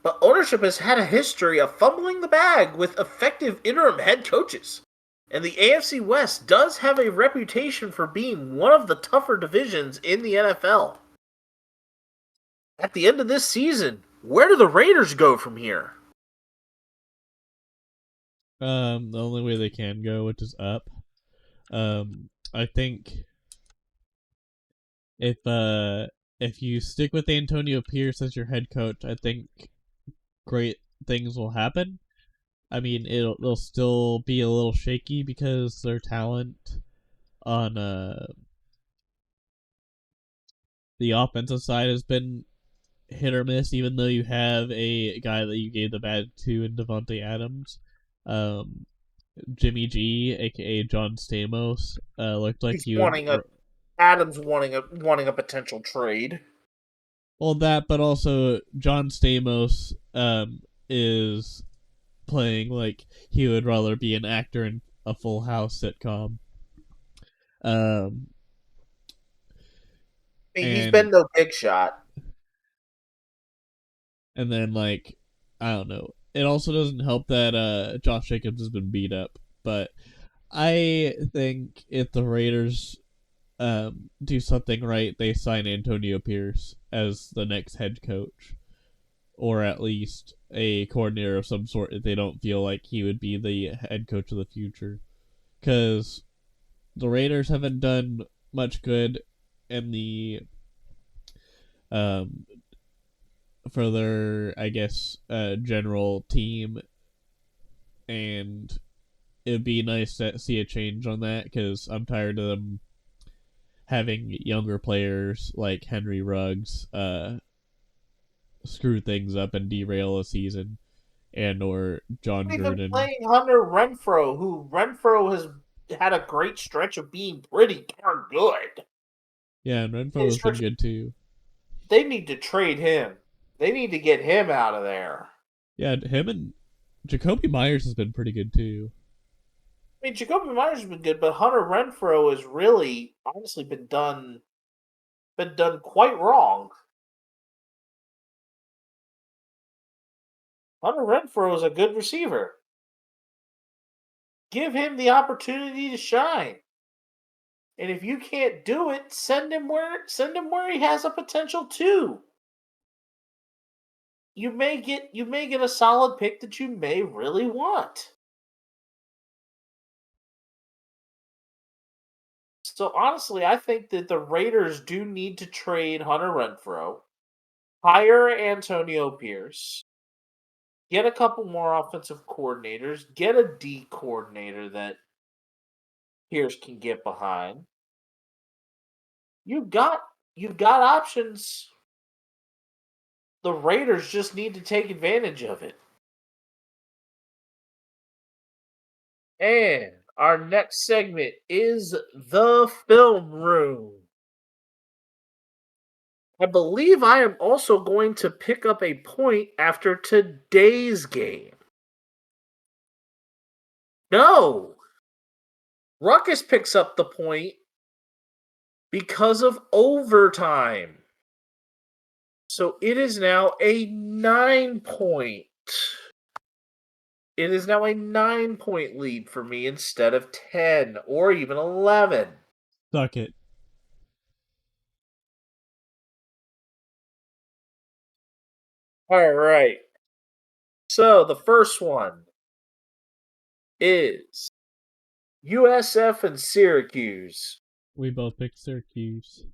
But ownership has had a history of fumbling the bag with effective interim head coaches. And the AFC West does have a reputation for being one of the tougher divisions in the NFL. At the end of this season, where do the Raiders go from here? The only way they can go, which is up. I think if you stick with Antonio Pierce as your head coach, I think great things will happen. I mean, it'll still be a little shaky because their talent on the offensive side has been hit or miss, even though you have a guy that you gave the badge to in Devontae Adams. Jimmy G, aka John Stamos, looked like Adams wanting a potential trade. Well, that, but also John Stamos is playing like he would rather be an actor in a Full House sitcom. He's been no big shot. And then, like, I don't know. It also doesn't help that Josh Jacobs has been beat up. But I think if the Raiders do something right, they sign Antonio Pierce as the next head coach. Or at least a coordinator of some sort if they don't feel like he would be the head coach of the future. Because the Raiders haven't done much good in the for their, I guess, general team, and it would be nice to see a change on that because I'm tired of them having younger players like Henry Ruggs screw things up and derail a season, and or John Even Gruden playing Hunter Renfrow, who Renfrow has had a great stretch of being pretty darn good. Yeah, and Renfrow has been good too. They need to trade him. They need to get him out of there. Yeah, him and Jacoby Myers has been pretty good too. I mean, Jacoby Myers has been good, but Hunter Renfrow has really, honestly, been done quite wrong. Hunter Renfrow is a good receiver. Give him the opportunity to shine. And if you can't do it, send him where he has a potential too. You may get a solid pick that you may really want. So honestly, I think that the Raiders do need to trade Hunter Renfrow, hire Antonio Pierce, get a couple more offensive coordinators, get a D coordinator that Pierce can get behind. You've got options. The Raiders just need to take advantage of it. And our next segment is the film room. I believe I am also going to pick up a point after today's game. No! Ruckus picks up the point because of overtime. So it is now a 9-point. It is now a 9-point lead for me instead of 10 or even 11. Suck it. All right. So the first one is USF and Syracuse. We both picked Syracuse.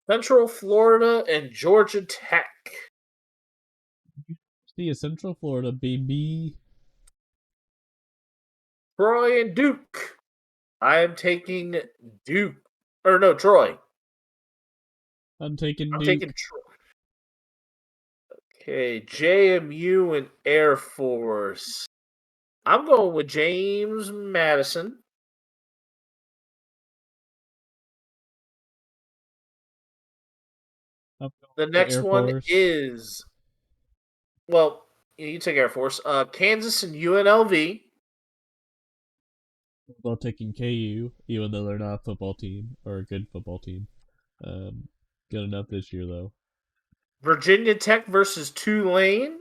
Central Florida and Georgia Tech. See, Central Florida, baby. Troy and Duke. I am taking Duke. Or no, Troy. I'm taking I'm Duke. taking Troy. Okay, JMU and Air Force. I'm going with James Madison. The next one Force. is, well, you take Air Force. Kansas and UNLV. Well, taking KU, even though they're not a football team or a good football team. Good enough this year though. Virginia Tech versus Tulane.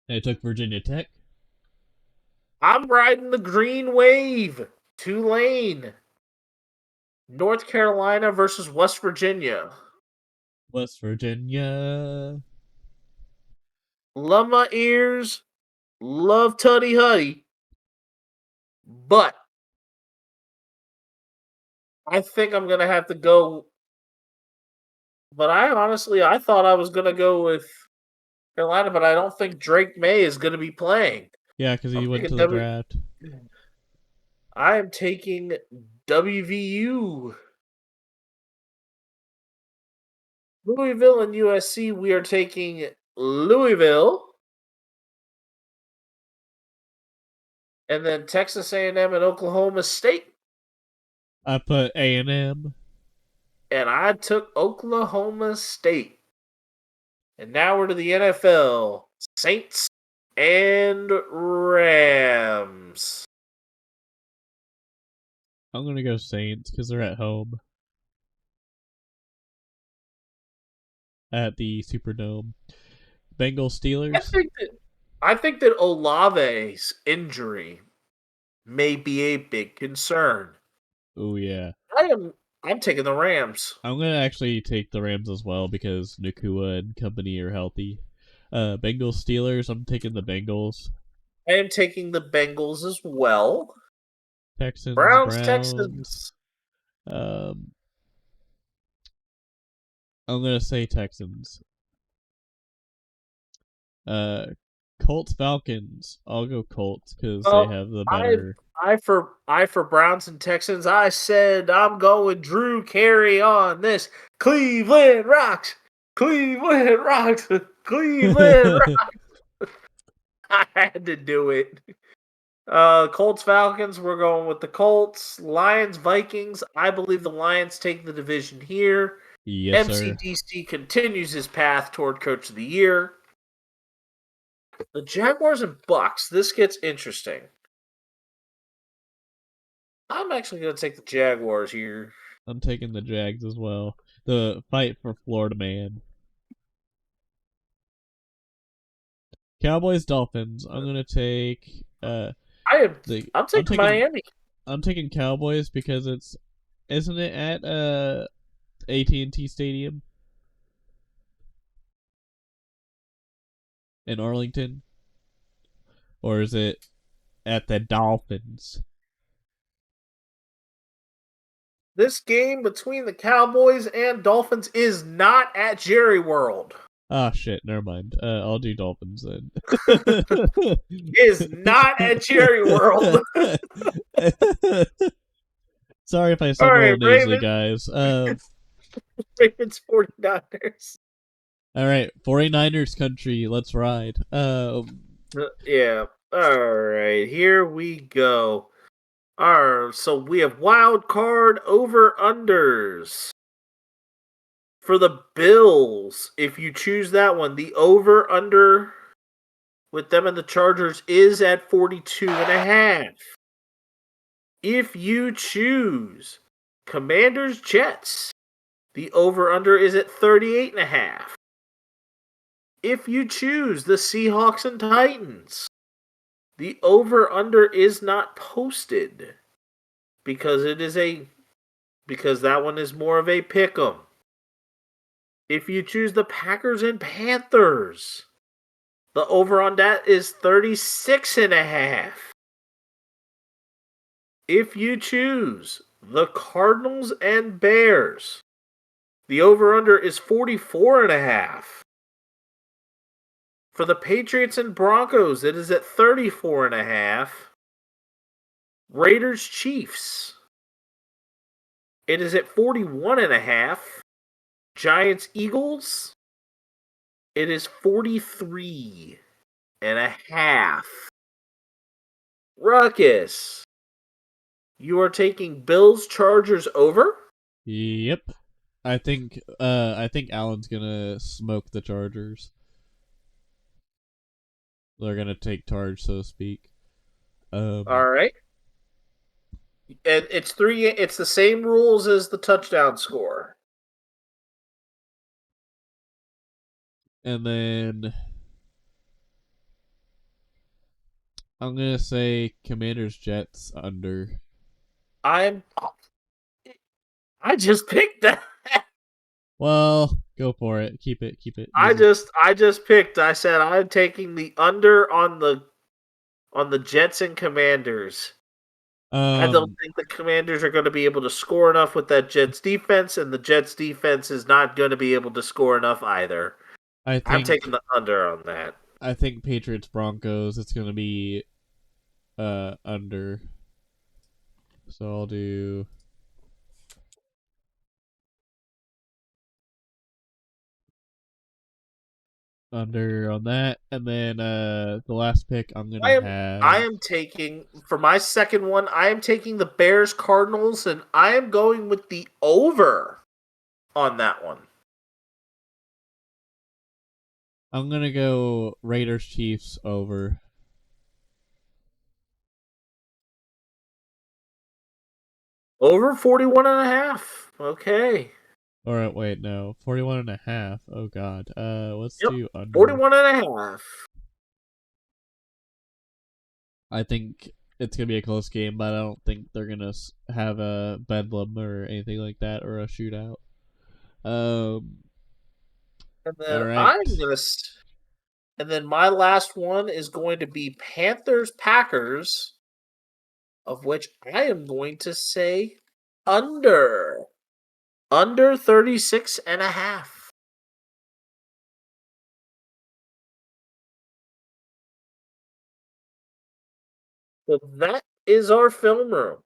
I took Virginia Tech. I'm riding the green wave. Tulane. North Carolina versus West Virginia. West Virginia. Love my ears. Love Tuddy Huddy. But I think I'm going to have to go. But I thought I was going to go with Carolina, but I don't think Drake May is going to be playing. Yeah, because he went to the draft. I am taking WVU. Louisville and USC, we are taking Louisville. And then Texas A&M and Oklahoma State. I put A&M. And I took Oklahoma State. And now we're to the NFL. Saints and Rams. I'm going to go Saints because they're at home. At the Superdome. Bengals Steelers. I think that Olave's injury may be a big concern. Oh yeah. I'm taking the Rams. I'm gonna actually take the Rams as well because Nakua and company are healthy. Bengals Steelers. I'm taking the Bengals. I am taking the Bengals as well. Texans. Texans. I'm gonna say Texans. Colts Falcons. I'll go Colts because they have the better. I for Browns and Texans. I said I'm going Drew Carey on this. Cleveland rocks. Cleveland rocks. Cleveland rocks. I had to do it. Colts Falcons. We're going with the Colts. Lions Vikings. I believe the Lions take the division here. Yes, MCDC continues his path toward Coach of the Year. The Jaguars and Bucks. This gets interesting. I'm actually going to take the Jaguars here. I'm taking the Jags as well. The fight for Florida man. Cowboys Dolphins. I'm gonna take. I'm taking Miami. I'm taking Cowboys because isn't it at AT&T Stadium in Arlington, or is it at the Dolphins? This game between the Cowboys and Dolphins is not at Jerry World. Ah, shit, never mind. I'll do Dolphins then. Is not at Jerry World. Sorry if I said a little nasally, guys. Ravens 49ers. Alright, 49ers country, let's ride. Yeah. Alright, here we go. So we have wild card over-unders. For the Bills, if you choose that one, the over-under with them and the Chargers is at 42.5. If you choose Commanders Jets, the over-under is at 38.5. If you choose the Seahawks and Titans, the over-under is not posted because that one is more of a pick'em. If you choose the Packers and Panthers, the over on that is 36.5. If you choose the Cardinals and Bears, the over-under is 44.5. For the Patriots and Broncos, it is at 34.5. Raiders Chiefs, it is at 41.5. Giants Eagles, it is 43.5. Ruckus, you are taking Bills Chargers over? Yep. I think Allen's gonna smoke the Chargers. They're gonna take charge, so to speak. All right. And it's the same rules as the touchdown score. And then I'm gonna say Commanders Jets under. I just picked that. Well, go for it. Keep it. I just picked. I said I'm taking the under on the Jets and Commanders. I don't think the Commanders are going to be able to score enough with that Jets defense, and the Jets defense is not going to be able to score enough either. I'm taking the under on that. I think Patriots Broncos. It's going to be under. So I'll do under on that, and then the last pick I am taking for my second one. I am taking the Bears Cardinals, and I am going with the over on that one. I'm gonna go Raiders Chiefs over. Over 41.5. Okay. All right, wait, no, 41.5. Oh God. Let's do under 41.5. I think it's gonna be a close game, but I don't think they're gonna have a bedlam or anything like that, or a shootout. And then and then my last one is going to be Panthers Packers, of which I am going to say under 36.5. So that is our film room.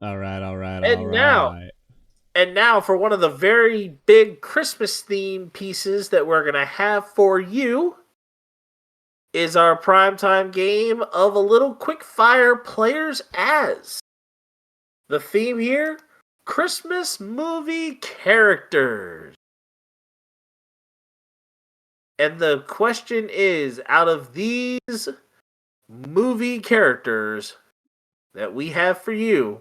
All right. And now for one of the very big Christmas themed pieces that we're going to have for you is our primetime game of a little quick fire players as. The theme here, Christmas movie characters. And the question is, out of these movie characters that we have for you,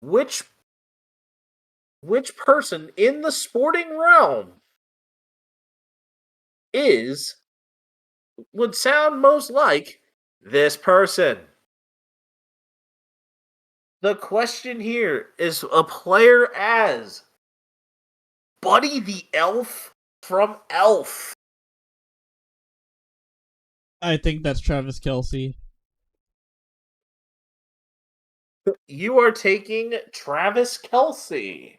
which person in the sporting realm would sound most like this person? The question here is a player as Buddy the Elf from Elf. I think that's Travis Kelce. You are taking Travis Kelce.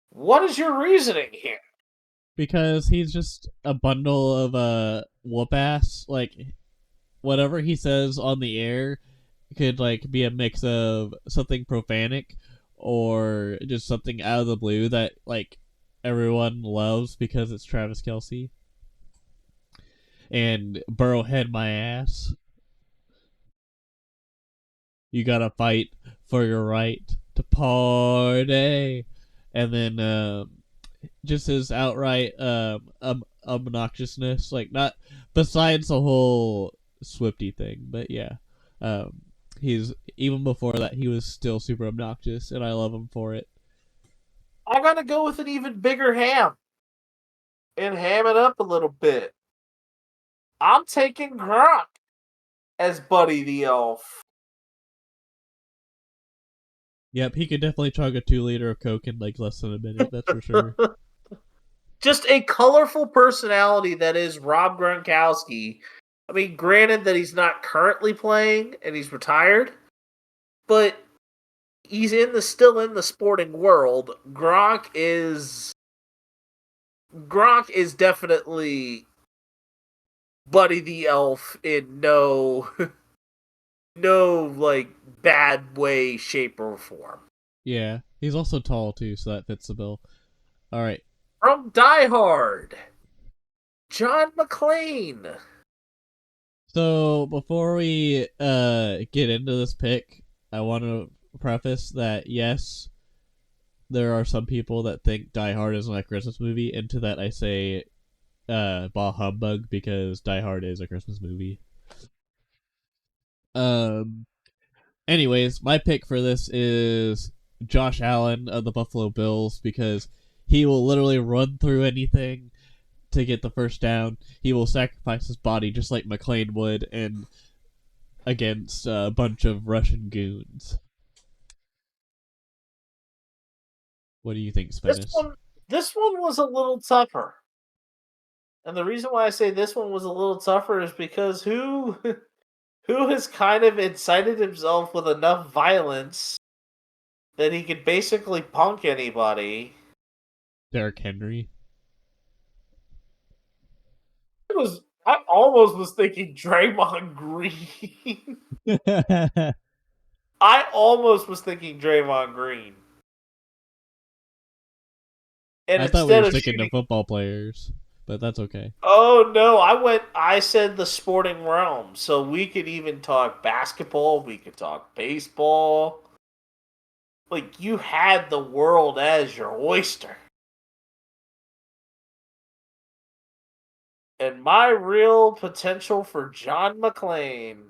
What is your reasoning here? Because he's just a bundle of whoop ass. Like, whatever he says on the air could like be a mix of something profanic or just something out of the blue that like everyone loves because it's Travis Kelce. And Burrowhead my ass. You gotta fight for your right to party. And then just his outright obnoxiousness, like not besides the whole Swifty thing, but yeah, he's even before that he was still super obnoxious, and I love him for it. I'm gonna go with an even bigger ham and ham it up a little bit. I'm taking Gronk as Buddy the Elf. Yep, he could definitely chug a 2 liter of Coke in like less than a minute. That's for sure. Just a colorful personality that is Rob Gronkowski. I mean, granted that he's not currently playing and he's retired, but he's still in the sporting world. Gronk is definitely Buddy the Elf in no like bad way, shape, or form. Yeah, he's also tall too, so that fits the bill. All right. From Die Hard, John McClane. So before we get into this pick, I want to preface that yes, there are some people that think Die Hard is not a Christmas movie, and to that I say bah humbug, because Die Hard is a Christmas movie. Anyways, my pick for this is Josh Allen of the Buffalo Bills, because he will literally run through anything to get the first down. He will sacrifice his body just like McClane would, and against a bunch of Russian goons. What do you think, Spenace? This one was a little tougher. And the reason why I say this one was a little tougher is because who has kind of incited himself with enough violence that he could basically punk anybody? Derrick Henry. I almost was thinking Draymond Green. I almost was thinking Draymond Green. And I thought we were sticking to football players, but that's okay. Oh no, I said the sporting realm. So we could even talk basketball, we could talk baseball. Like, you had the world as your oyster. And my real potential for John McClane,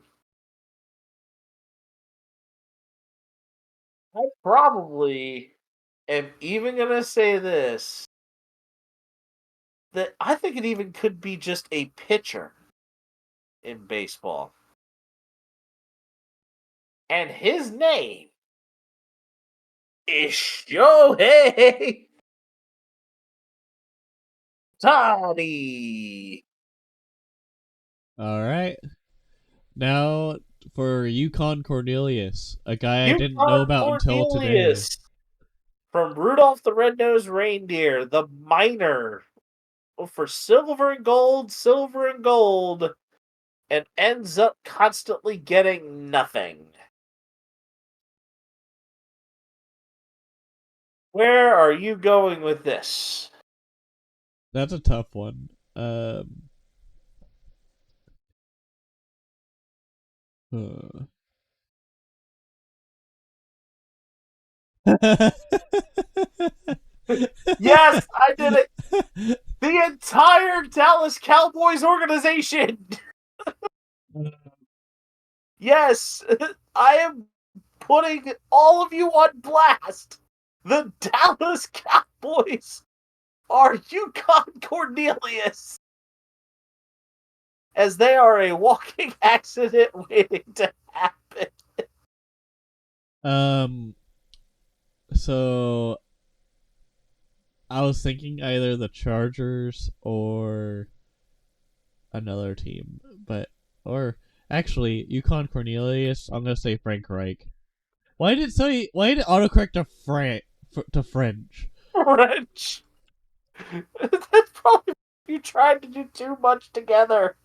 I probably am even going to say this, that I think it even could be just a pitcher in baseball. And his name is Shohei Ohtani. All right. Now for Yukon Cornelius, a guy I didn't know about until today. From Rudolph the Red-Nosed Reindeer, the miner, for silver and gold, and ends up constantly getting nothing. Where are you going with this? That's a tough one. Yes, I did it. The entire Dallas Cowboys organization. Yes, I am putting all of you on blast. The Dallas Cowboys are Yukon Cornelius, as they are a walking accident waiting to happen. So I was thinking either the Chargers or another team, or actually Yukon Cornelius. I'm gonna say Frank Reich. Why did autocorrect to French? French. That's probably you tried to do too much together.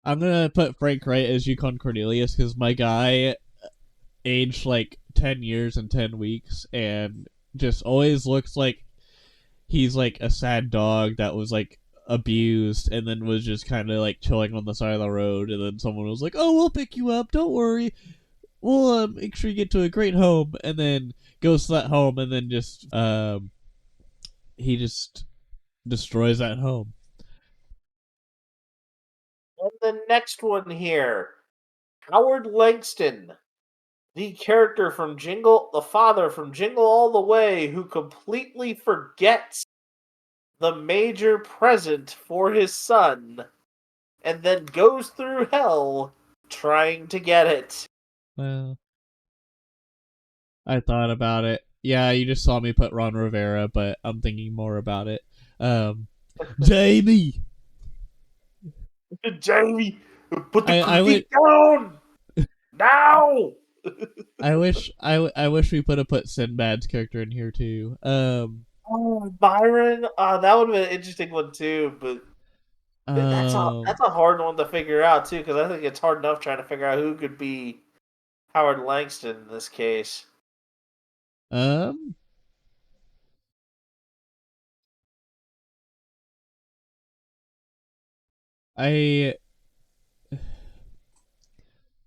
I'm gonna put Frank Reich as Yukon Cornelius because my guy aged like 10 years and 10 weeks and just always looks like he's like a sad dog that was like abused and then was just kind of like chilling on the side of the road, and then someone was like, "Oh, we'll pick you up, don't worry, we'll make sure you get to a great home," and then goes to that home and then just he just destroys that home. And the next one here, Howard Langston, the character from Jingle, the father from Jingle All the Way, who completely forgets the major present for his son and then goes through hell trying to get it. Well, I thought about it. Yeah, you just saw me put Ron Rivera, but I'm thinking more about it. Jamie! Jamie, put the I cookie down! Now! I wish we put Sinbad's character in here too. Oh, Byron, that would have been an interesting one too, but that's a hard one to figure out too, because I think it's hard enough trying to figure out who could be Howard Langston in this case. I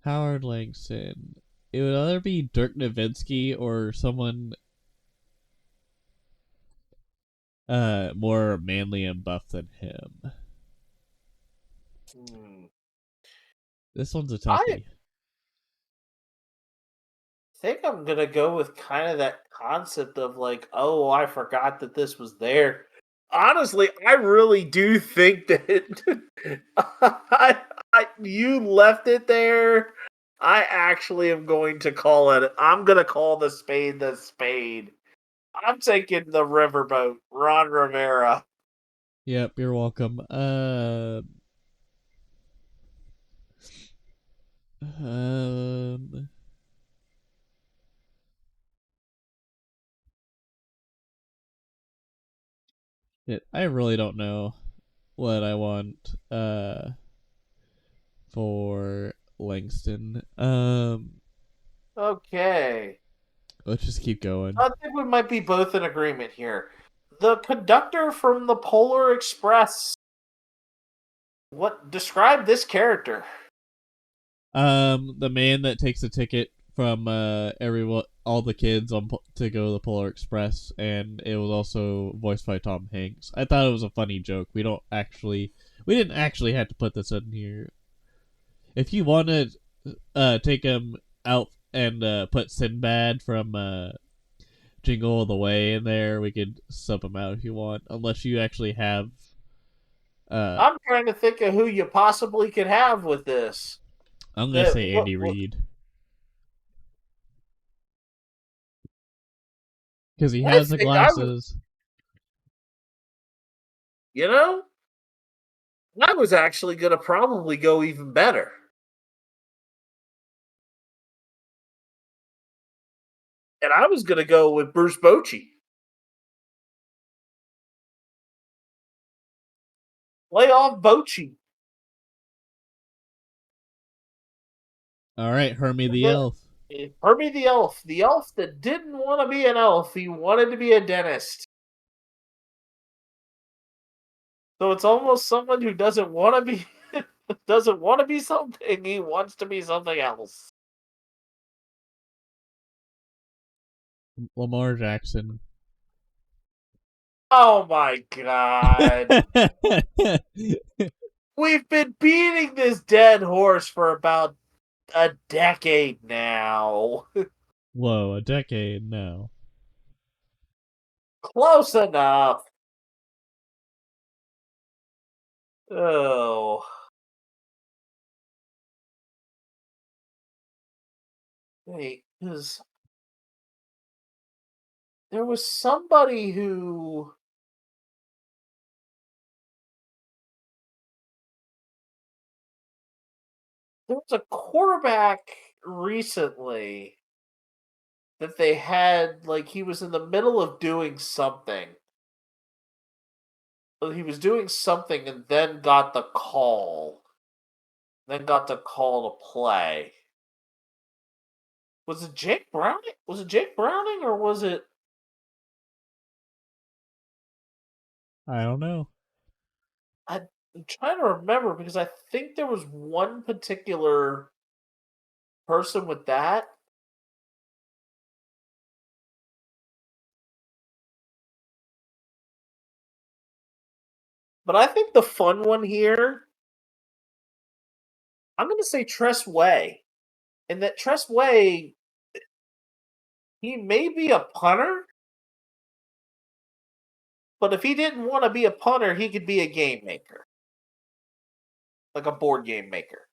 Howard Langston. It would either be Dirk Nowitzki or someone more manly and buff than him. This one's a toughie. I think I'm gonna go with kind of that concept of like, oh, I forgot that this was there. Honestly, I really do think that you left it there. I actually am going to call it. I'm gonna call the spade the spade. I'm taking the riverboat, Ron Rivera. Yep, you're welcome. I really don't know what I want for Langston. Okay. Let's just keep going. I think we might be both in agreement here. The conductor from the Polar Express. What describe this character? The man that takes a ticket from all the kids to go to the Polar Express, and it was also voiced by Tom Hanks. I thought it was a funny joke. We didn't actually have to put this in here. If you want to take him out and put Sinbad from Jingle All the Way in there, we could sub him out if you want. Unless you actually have. I'm trying to think of who you possibly could have with this. I'm gonna say Andy Reid because he has the glasses. I was actually gonna probably go even better. And I was gonna go with Bruce Bochy. Play off Bochy. All right, Hermie the elf. Hermie the elf. The elf that didn't want to be an elf. He wanted to be a dentist. So it's almost someone who doesn't want to be something. He wants to be something else. Lamar Jackson. Oh my god. We've been beating this dead horse for about a decade now. Whoa, a decade now. Close enough. Oh. Wait, because there was somebody who. There was a quarterback recently that they had, like, he was in the middle of doing something. He was doing something and then got the call. Then got the call to play. Was it Jake Browning? Was it Jake Browning or was it? I don't know. I'm trying to remember because I think there was one particular person with that. But I think the fun one here, I'm going to say Tress Way. And that Tress Way, he may be a punter, but if he didn't want to be a punter, he could be a game maker. Like a board game maker.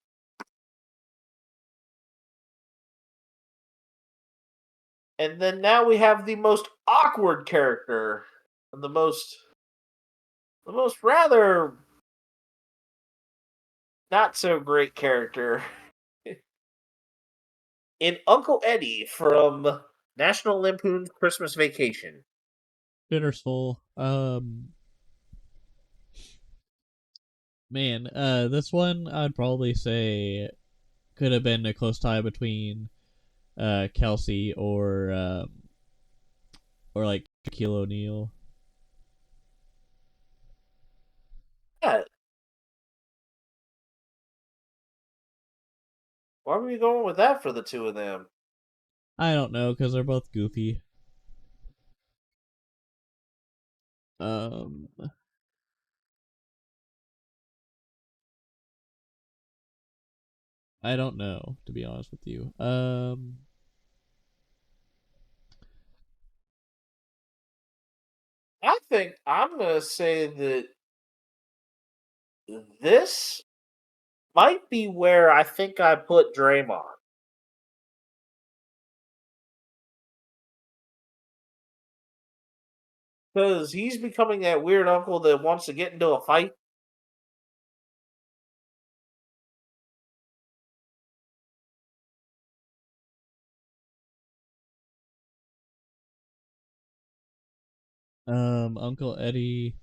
And then now we have the most awkward character and the most rather not so great character in Uncle Eddie from National Lampoon's Christmas Vacation. Dinner's full. Man, this one I'd probably say could have been a close tie between Kelsey or like Shaquille O'Neal. Yeah. Why were we going with that for the two of them? I don't know because they're both goofy. Um, I don't know to be honest with you. I think I'm going to say that this might be where I think I put Draymond. Because he's becoming that weird uncle that wants to get into a fight. Uncle Eddie,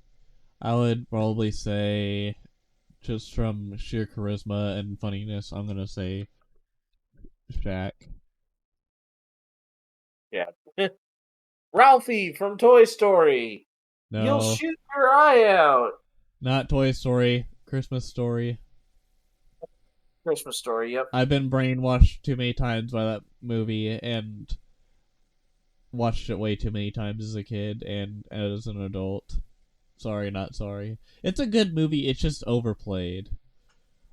I would probably say just from sheer charisma and funniness, I'm gonna say Shaq. Yeah. Ralphie from Toy Story. You'll No, shoot your eye out. not Toy Story. Christmas Story. Christmas Story, yep. I've been brainwashed too many times by that movie and watched it way too many times as a kid and as an adult. Sorry, not sorry. It's a good movie. It's just overplayed.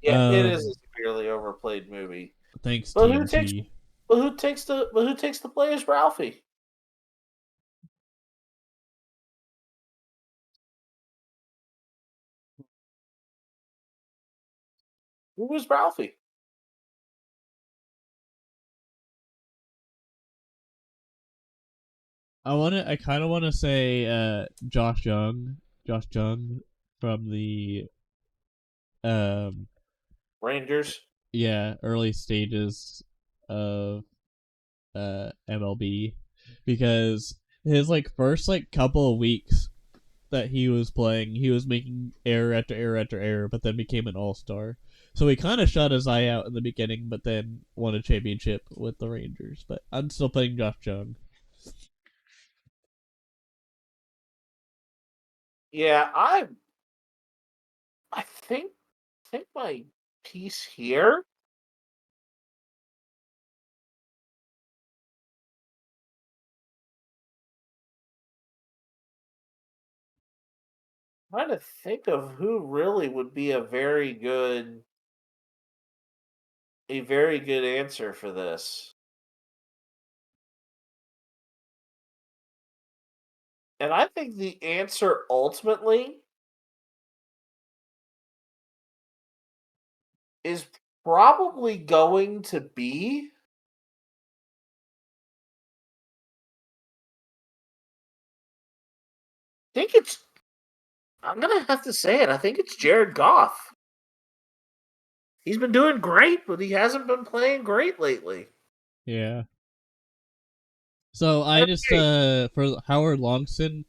Yeah, it is a severely overplayed movie. Thanks But who takes TNT. who takes the play as Ralphie? Who was Ralphie? I kind of wanna say Josh Young. Josh Young from the um Rangers. yeah, early stages of MLB because his like first like couple of weeks that he was playing, he was making error after error after error, but then became an all-star. So he kind of shot his eye out in the beginning, but then won a championship with the Rangers. But I'm still playing Josh Young. Yeah, I think my piece here. trying to think of who really would be a very good answer for this. And I think the answer ultimately is probably going to be I'm gonna have to say it. I think it's Jared Goff. He's been doing great, but he hasn't been playing great lately. Yeah. So I just for Howard Longson,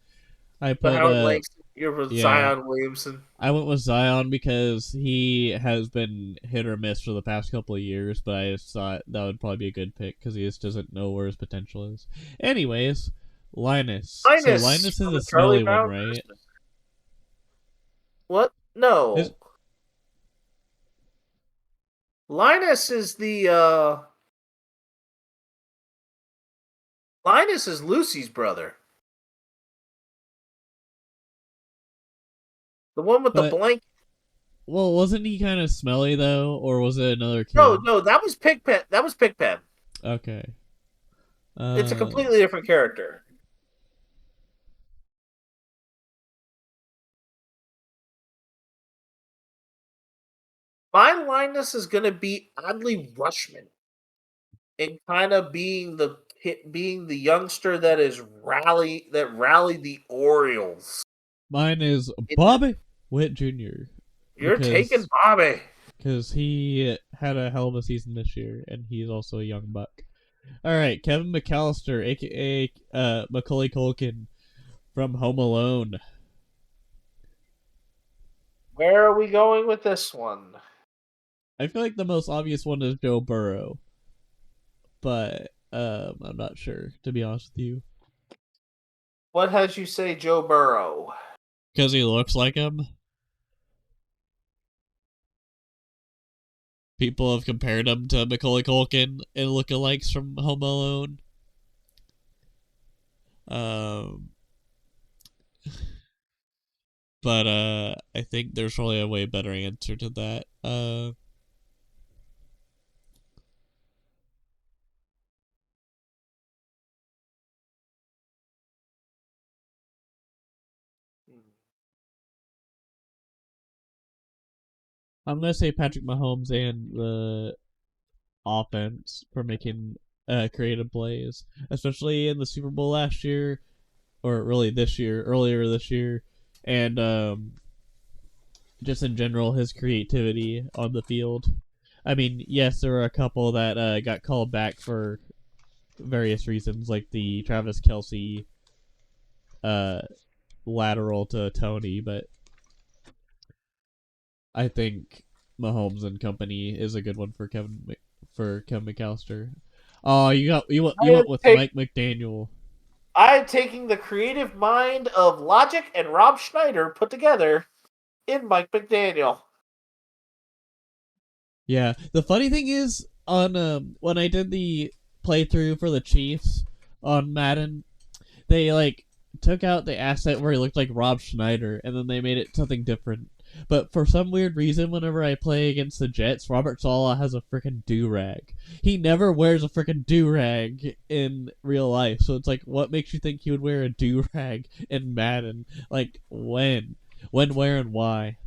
I But put Howard Langston, you're with yeah. Zion Williamson. I went with Zion because he has been hit or miss for the past couple of years, but I just thought that would probably be a good pick because he just doesn't know where his potential is. Anyways, Linus. So Linus is from the Charlie smelly one, Brown right? Christmas. What? No. His- Linus is the Linus is Lucy's brother. The one with the But blank. well, wasn't he kind of smelly though, or was it another kid? No, that was Pigpen. That was Pigpen. Okay. It's a completely different character. My Linus is going to be Adley Rushman, and kind of being the youngster that rallied the Orioles. Mine is Bobby Witt Jr. You're taking Bobby. Because he had a hell of a season this year, and he's also a young buck. All right, Kevin McAllister, aka Macaulay Culkin from Home Alone. Where are we going with this one? I feel like the most obvious one is Joe Burrow, but I'm not sure, to be honest with you. What has you say Joe Burrow? Because he looks like him. People have compared him to Macaulay Culkin and lookalikes from Home Alone. But I think there's probably a way better answer to that. I'm gonna say Patrick Mahomes and the offense for making creative plays, especially in the Super Bowl last year, or really earlier this year, and just in general his creativity on the field. I mean, yes, there were a couple that got called back for various reasons, like the Travis Kelce lateral to Tony, but I think Mahomes and company is a good one for Kevin McAllister. Oh, you went with Mike McDaniel. I'm taking the creative mind of Logic and Rob Schneider put together in Mike McDaniel. Yeah, the funny thing is, on when I did the playthrough for the Chiefs on Madden, they took out the asset where he looked like Rob Schneider, and then they made it something different. But for some weird reason, whenever I play against the Jets, Robert Saleh has a freaking do-rag. He never wears a freaking do-rag in real life, so it's like, what makes you think he would wear a do-rag in Madden? Like, when? When, where, and why?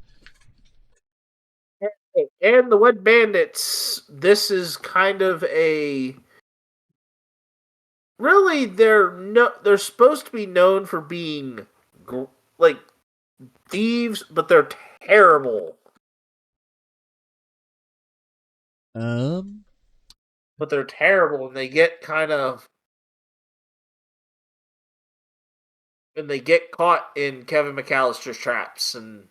And the Wet Bandits, this is kind of a... Really, they're supposed to be known for being like thieves, but they're terrible. But they're terrible, and they get caught in Kevin McAllister's traps. And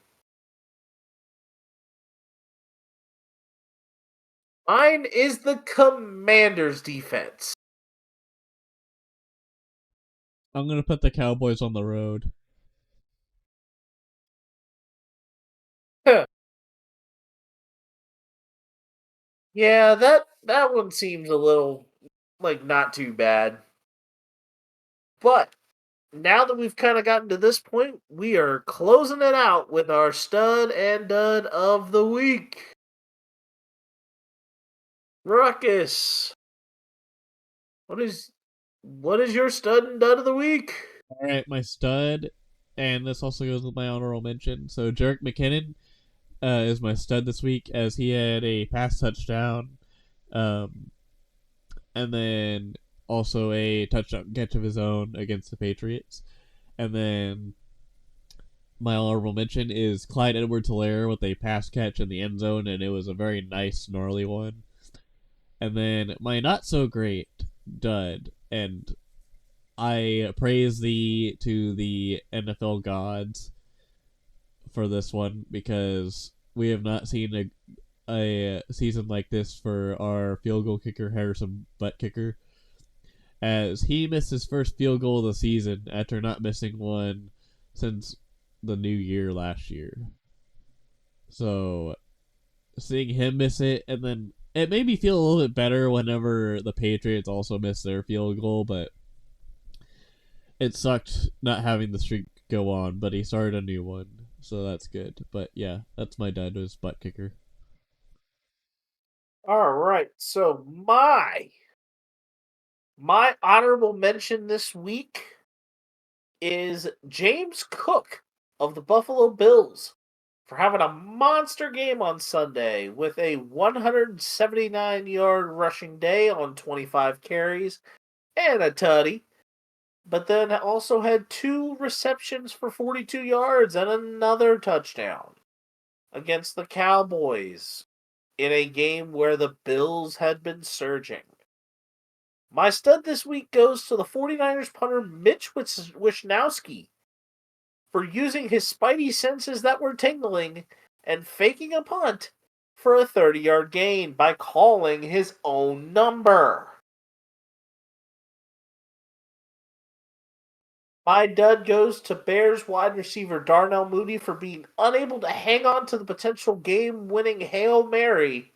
mine is the Commanders' defense. I'm gonna put the Cowboys on the road. Yeah, that one seems a little like not too bad. But now that we've kind of gotten to this point, we are closing it out with our stud and dud of the week. Ruckus, what is your stud and dud of the week? All right, my stud, and this also goes with my honorable mention. So Jerick McKinnon is my stud this week, as he had a pass touchdown, and then also a touchdown catch of his own against the Patriots. And then my honorable mention is Clyde Edwards-Helaire with a pass catch in the end zone, and it was a very nice, gnarly one. And then my not so great dud, and I praise thee to the NFL gods for this one, because we have not seen a season like this for our field goal kicker, Harrison Butt Kicker, as he missed his first field goal of the season after not missing one since the new year last year. So seeing him miss it, and then it made me feel a little bit better whenever the Patriots also missed their field goal, but it sucked not having the streak go on, but he started a new one, so that's good. But yeah, that's my dad, was Butt Kicker. All right, so my honorable mention this week is James Cook of the Buffalo Bills for having a monster game on Sunday with a 179-yard rushing day on 25 carries and a tutty, but then also had 2 receptions for 42 yards and another touchdown against the Cowboys in a game where the Bills had been surging. My stud this week goes to the 49ers punter Mitch Wishnowsky for using his spidey senses that were tingling and faking a punt for a 30-yard gain by calling his own number. My dud goes to Bears wide receiver Darnell Mooney for being unable to hang on to the potential game-winning Hail Mary.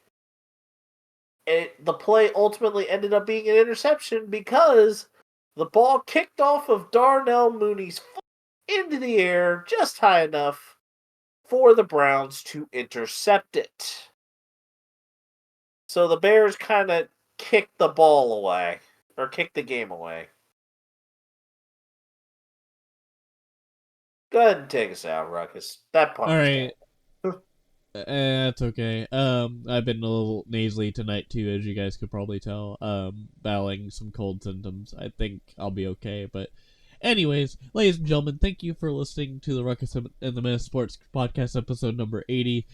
The play ultimately ended up being an interception because the ball kicked off of Darnell Mooney's foot into the air just high enough for the Browns to intercept it. So the Bears kind of kicked the ball away, or kicked the game away. Go ahead and take us out, Ruckus. That part. All right. That's okay. I've been a little nasally tonight too, as you guys could probably tell. Battling some cold symptoms. I think I'll be okay, but anyways, ladies and gentlemen, thank you for listening to the Ruckus and the Menace Sports Podcast, episode number 80.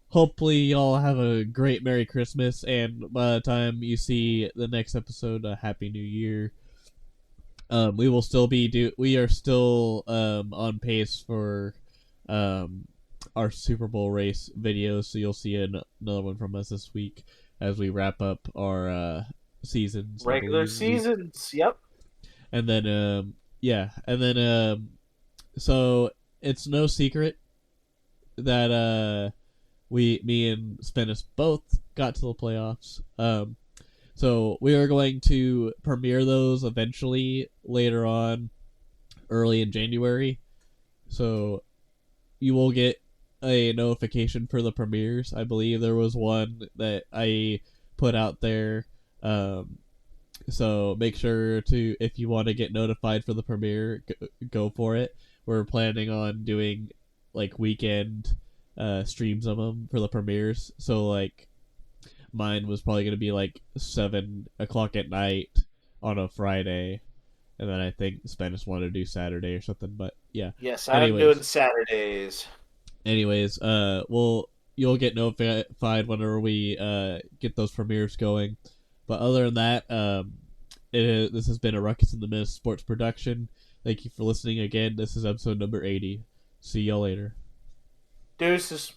Hopefully y'all have a great Merry Christmas, and by the time you see the next episode, a Happy New Year. We will still we are still on pace for our Super Bowl race videos, so you'll see another one from us this week as we wrap up our seasons. Regular seasons, yep. And then so it's no secret that me and Spenace both got to the playoffs. So we are going to premiere those eventually later on, early in January. So you will get a notification for the premieres. I believe there was one that I put out there. So make sure to, if you want to get notified for the premiere, go for it. We're planning on doing like weekend streams of them for the premieres. So like mine was probably going to be like 7 o'clock at night on a Friday. And then I think Spanish wanted to do Saturday or something, but yeah. Yes, I'm doing Saturdays. Anyways, you'll get notified whenever we get those premieres going. But other than that, this has been a Ruckus in the Menace Sports production. Thank you for listening again. This is episode number 80. See y'all later. Deuces.